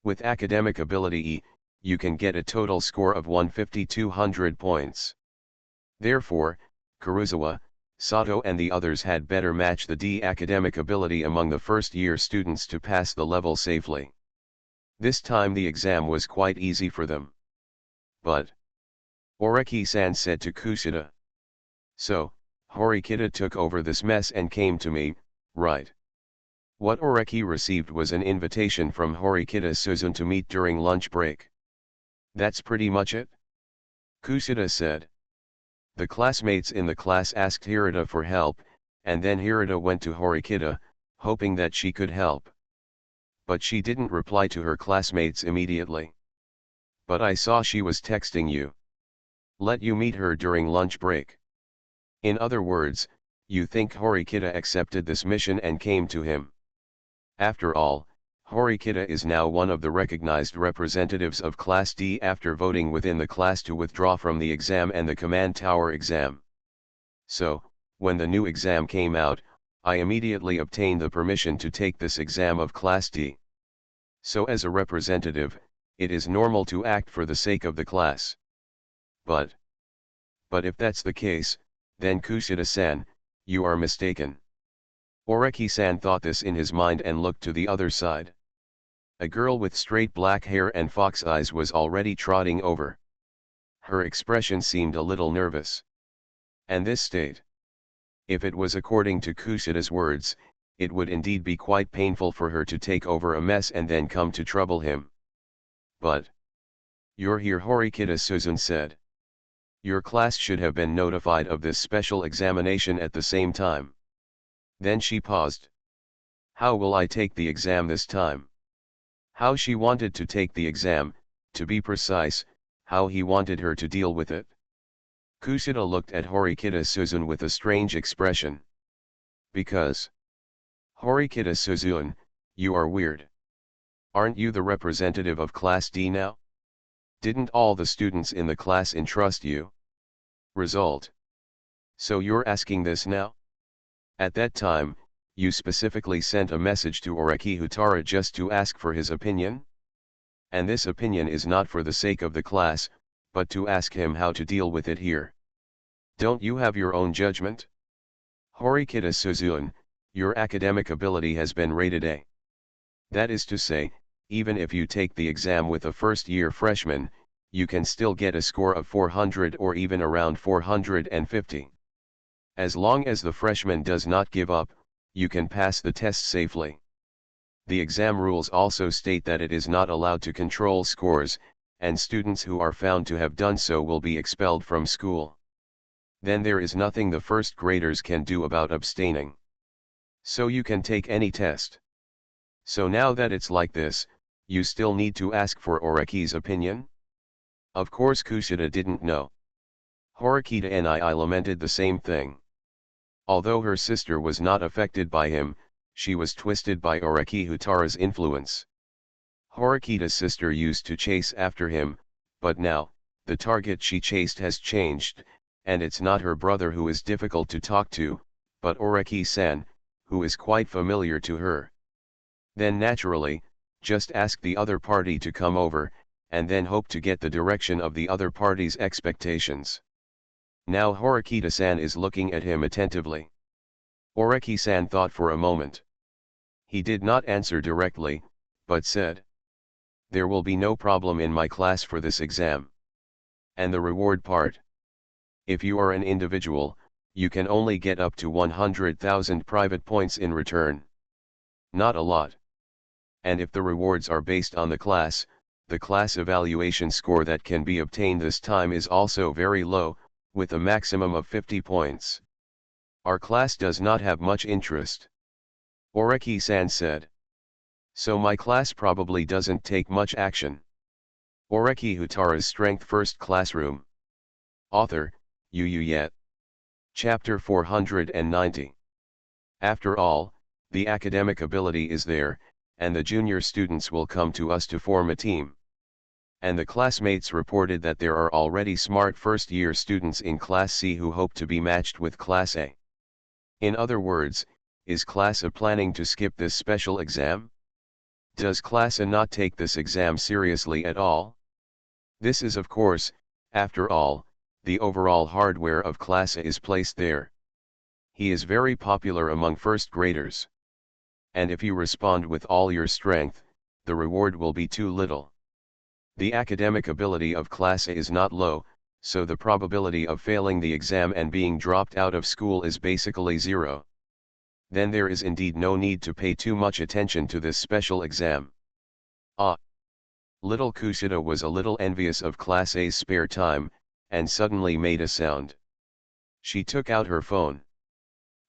With academic ability E, you can get a total score of 150-200 points. Therefore, Kuruzawa, Sato and the others had better match the D academic ability among the first-year students to pass the level safely. This time the exam was quite easy for them. But Oreki-san said to Kushida. So, Horikita took over this mess and came to me, right? What Oreki received was an invitation from Horikita Suzun to meet during lunch break. That's pretty much it? Kushida said. The classmates in the class asked Hirata for help, and then Hirata went to Horikita, hoping that she could help. But she didn't reply to her classmates immediately. But I saw she was texting you. Let you meet her during lunch break. In other words, you think Horikita accepted this mission and came to him. After all, Horikita is now one of the recognized representatives of Class D after voting within the class to withdraw from the exam and the Command Tower exam. So, when the new exam came out, I immediately obtained the permission to take this exam of Class D. So as a representative, it is normal to act for the sake of the class. But if that's the case, then Kushida-san, you are mistaken. Oreki-san thought this in his mind and looked to the other side. A girl with straight black hair and fox eyes was already trotting over. Her expression seemed a little nervous. And this state. If it was according to Kushida's words, it would indeed be quite painful for her to take over a mess and then come to trouble him. But you're here, Horikita Suzun said. Your class should have been notified of this special examination at the same time. Then she paused. How will I take the exam this time? How she wanted to take the exam, to be precise, how he wanted her to deal with it. Kushida looked at Horikita Suzun with a strange expression. Because. Horikita Suzun, you are weird. Aren't you the representative of Class D now? Didn't all the students in the class entrust you? Result. So you're asking this now? At that time, you specifically sent a message to Oreki Houtarou just to ask for his opinion? And this opinion is not for the sake of the class, but to ask him how to deal with it here. Don't you have your own judgment? Horikita Suzun, your academic ability has been rated A. That is to say, even if you take the exam with a first-year freshman, you can still get a score of 400 or even around 450. As long as the freshman does not give up, you can pass the test safely. The exam rules also state that it is not allowed to control scores, and students who are found to have done so will be expelled from school. Then there is nothing the first graders can do about abstaining. So you can take any test. So now that it's like this, you still need to ask for Oreki's opinion? Of course Kushida didn't know. Horikita and I lamented the same thing. Although her sister was not affected by him, she was twisted by Oreki Houtarou's influence. Horikita's sister used to chase after him, but now, the target she chased has changed, and it's not her brother who is difficult to talk to, but Oreki-san, who is quite familiar to her. Then naturally, just ask the other party to come over, and then hope to get the direction of the other party's expectations. Now Horikita-san is looking at him attentively. Oreki-san thought for a moment. He did not answer directly, but said, there will be no problem in my class for this exam. And the reward part. If you are an individual, you can only get up to 100,000 private points in return. Not a lot. And if the rewards are based on the class evaluation score that can be obtained this time is also very low, with a maximum of 50 points. Our class does not have much interest. Oreki-san said. So my class probably doesn't take much action. Oreki Houtarou's Strength First Classroom. Author, Yu Yet. Chapter 490. After all, the academic ability is there, and the junior students will come to us to form a team. And the classmates reported that there are already smart first-year students in Class C who hope to be matched with Class A. In other words, is Class A planning to skip this special exam? Does Class A not take this exam seriously at all? This is of course, after all, the overall hardware of Class A is placed there. He is very popular among first graders. And if you respond with all your strength, the reward will be too little. The academic ability of Class A is not low, so the probability of failing the exam and being dropped out of school is basically zero. Then there is indeed no need to pay too much attention to this special exam. Little Kushida was a little envious of Class A's spare time, and suddenly made a sound. She took out her phone.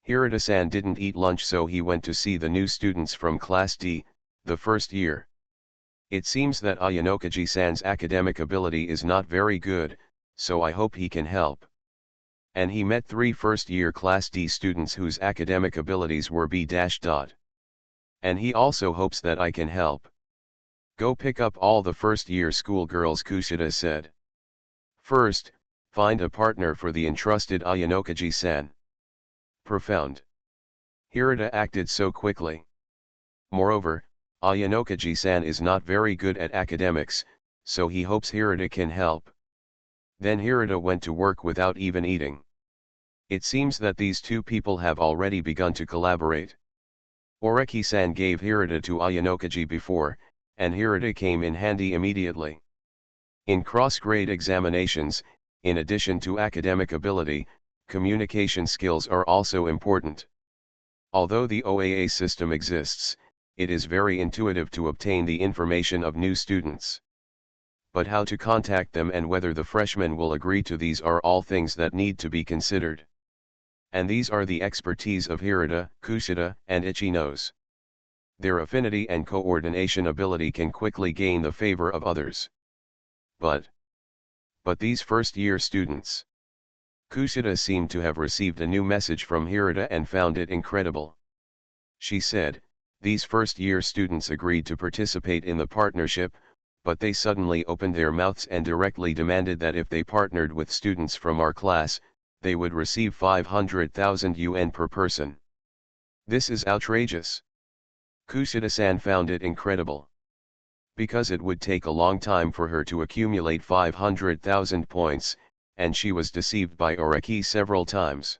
Hirata-san didn't eat lunch, so he went to see the new students from Class D, the first year. It seems that Ayanokaji-san's academic ability is not very good, so I hope he can help. And he met 3 first-year Class D students whose academic abilities were B-. And he also hopes that I can help. Go pick up all the first-year schoolgirls, Kushida said. First, find a partner for the entrusted Ayanokaji-san. Profound. Hirata acted so quickly. Moreover, Ayanokaji-san is not very good at academics, so he hopes Hirata can help. Then Hirata went to work without even eating. It seems that these two people have already begun to collaborate. Oreki-san gave Hirata to Ayanokaji before, and Hirata came in handy immediately. In cross-grade examinations, in addition to academic ability, communication skills are also important. Although the OAA system exists, it is very intuitive to obtain the information of new students. But how to contact them and whether the freshmen will agree to these are all things that need to be considered. And these are the expertise of Hirata, Kushida, and Ichinos. Their affinity and coordination ability can quickly gain the favor of others. But these first-year students. Kushida seemed to have received a new message from Hirata and found it incredible. She said, these first-year students agreed to participate in the partnership, but they suddenly opened their mouths and directly demanded that if they partnered with students from our class, they would receive 500,000 yuan per person. This is outrageous. Kushida-san found it incredible. Because it would take a long time for her to accumulate 500,000 points, and she was deceived by Oreki several times.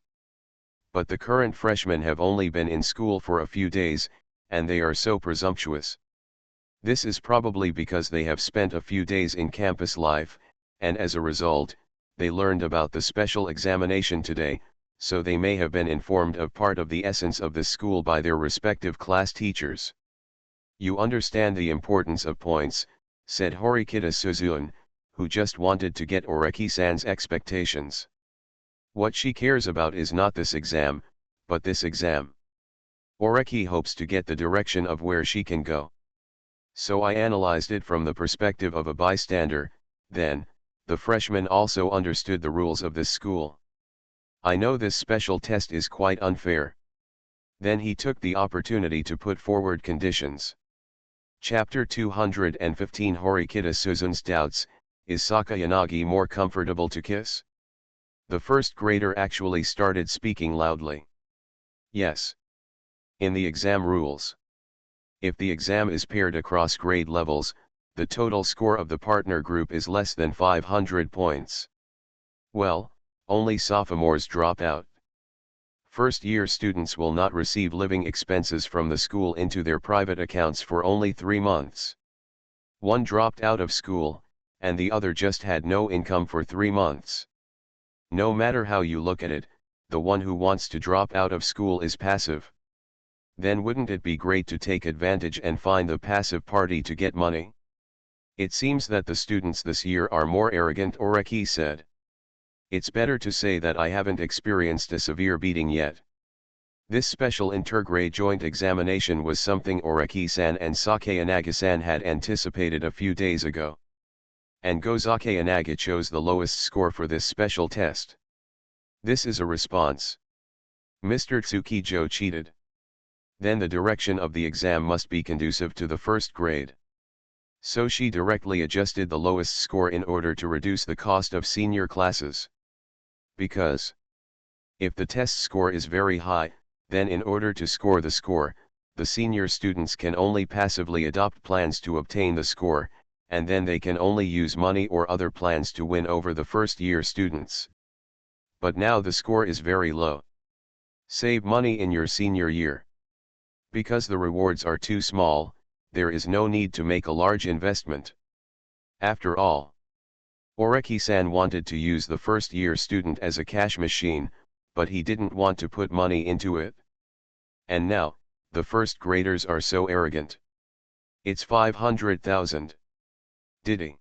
But the current freshmen have only been in school for a few days, and they are so presumptuous. This is probably because they have spent a few days in campus life, and as a result, they learned about the special examination today, so they may have been informed of part of the essence of this school by their respective class teachers. You understand the importance of points, said Horikita Suzune, who just wanted to get Oreki-san's expectations. What she cares about is not this exam, but this exam. Oreki hopes to get the direction of where she can go. So I analyzed it from the perspective of a bystander, then, the freshmen also understood the rules of this school. I know this special test is quite unfair. Then he took the opportunity to put forward conditions. Chapter 215 Horikita Suzune's doubts, is Sakayanagi more comfortable to kiss? The first grader actually started speaking loudly. Yes. In the exam rules. If the exam is paired across grade levels, the total score of the partner group is less than 500 points. Well, only sophomores drop out. First-year students will not receive living expenses from the school into their private accounts for only 3 months. One dropped out of school, and the other just had no income for 3 months. No matter how you look at it, the one who wants to drop out of school is passive. Then wouldn't it be great to take advantage and find the passive party to get money? It seems that the students this year are more arrogant, Oreki said. It's better to say that I haven't experienced a severe beating yet. This special intergrade joint examination was something Oreki-san and Sakayanagi-san had anticipated a few days ago. And Go Sakayanagi chose the lowest score for this special test. This is a response. Mr. Tsukijo cheated. Then the direction of the exam must be conducive to the first grade. So she directly adjusted the lowest score in order to reduce the cost of senior classes. Because if the test score is very high, then in order to score the score, the senior students can only passively adopt plans to obtain the score, and then they can only use money or other plans to win over the first-year students. But now the score is very low. Save money in your senior year. Because the rewards are too small, there is no need to make a large investment. After all, Oreki-san wanted to use the first-year student as a cash machine, but he didn't want to put money into it. And now, the first graders are so arrogant. It's 500,000. Did he?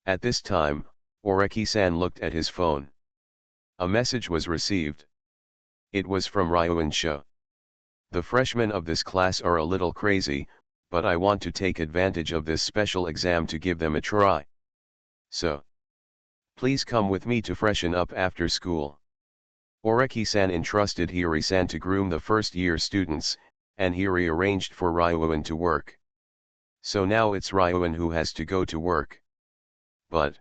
At this time, Oreki-san looked at his phone. A message was received. It was from Ryuan-sho. The freshmen of this class are a little crazy, but I want to take advantage of this special exam to give them a try. So, please come with me to freshen up after school. Oreki-san entrusted Hiri-san to groom the first-year students, and he rearranged for Ryuan to work. So now it's Ryuan who has to go to work. But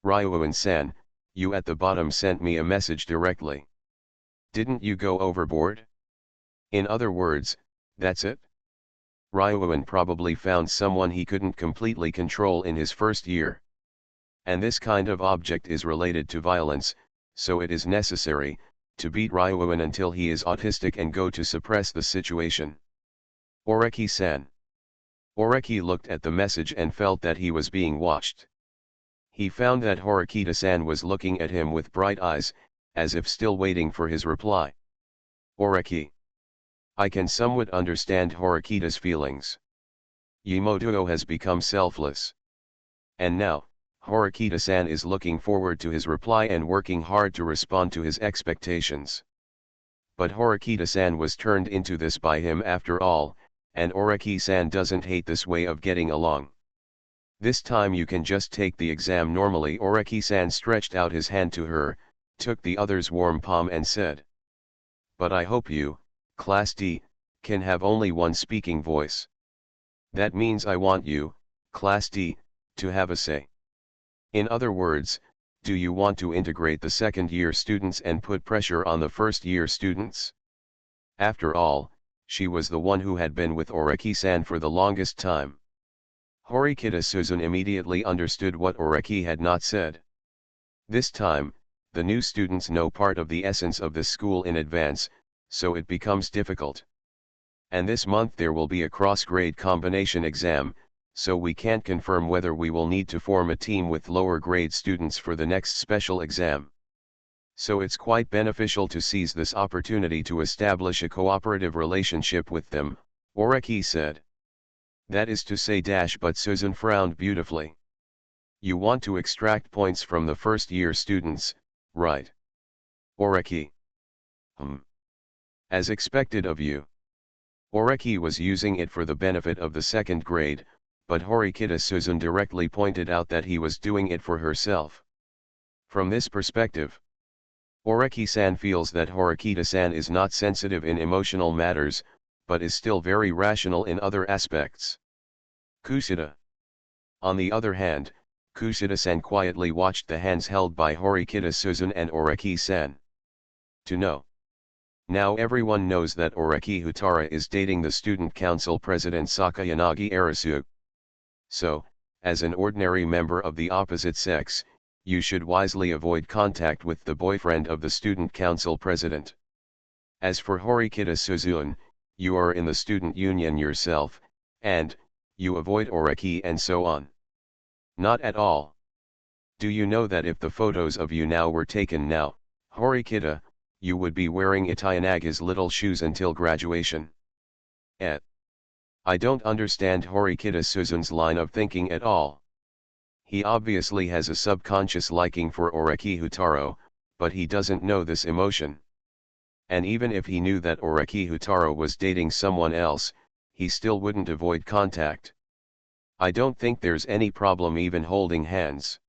Ryuan-san, you at the bottom sent me a message directly. Didn't you go overboard? In other words, that's it? Ryuan probably found someone he couldn't completely control in his first year. And this kind of object is related to violence, so it is necessary to beat Ryuan until he is autistic and go to suppress the situation. Oreki-san. Oreki looked at the message and felt that he was being watched. He found that Horikita-san was looking at him with bright eyes, as if still waiting for his reply. Oreki. I can somewhat understand Horikita's feelings. Yimoto has become selfless. And now, Horikita-san is looking forward to his reply and working hard to respond to his expectations. But Horikita-san was turned into this by him after all, and Oreki-san doesn't hate this way of getting along. This time you can just take the exam normally. Oreki-san stretched out his hand to her, took the other's warm palm and said. But I hope you, Class D, can have only one speaking voice. That means I want you, Class D, to have a say. In other words, do you want to integrate the second-year students and put pressure on the first-year students? After all, she was the one who had been with Oreki-san for the longest time. Horikita Suzun immediately understood what Oreki had not said. This time, the new students know part of the essence of this school in advance, so it becomes difficult. And this month there will be a cross-grade combination exam, so we can't confirm whether we will need to form a team with lower grade students for the next special exam. So it's quite beneficial to seize this opportunity to establish a cooperative relationship with them, Oreki said. That is to say but Suzun frowned beautifully. You want to extract points from the first-year students, right? Oreki. As expected of you. Oreki was using it for the benefit of the second grade, but Horikita Suzun directly pointed out that he was doing it for herself. From this perspective, Oreki-san feels that Horikita-san is not sensitive in emotional matters, but is still very rational in other aspects. Kushida. On the other hand, Kushida-san quietly watched the hands held by Horikita Suzun and Oreki-san. To know. Now everyone knows that Oreki Houtarou is dating the student council president Sakayanagi Arisu. So, as an ordinary member of the opposite sex, you should wisely avoid contact with the boyfriend of the student council president. As for Horikita Suzun, you are in the student union yourself, and, you avoid Oreki and so on. Not at all. Do you know that if the photos of you now were taken now, Horikita, you would be wearing Itayanaga's little shoes until graduation? I don't understand Horikita Suzun's line of thinking at all. He obviously has a subconscious liking for Oreki Houtarou, but he doesn't know this emotion. And even if he knew that Oreki Houtarou was dating someone else, he still wouldn't avoid contact. I don't think there's any problem even holding hands.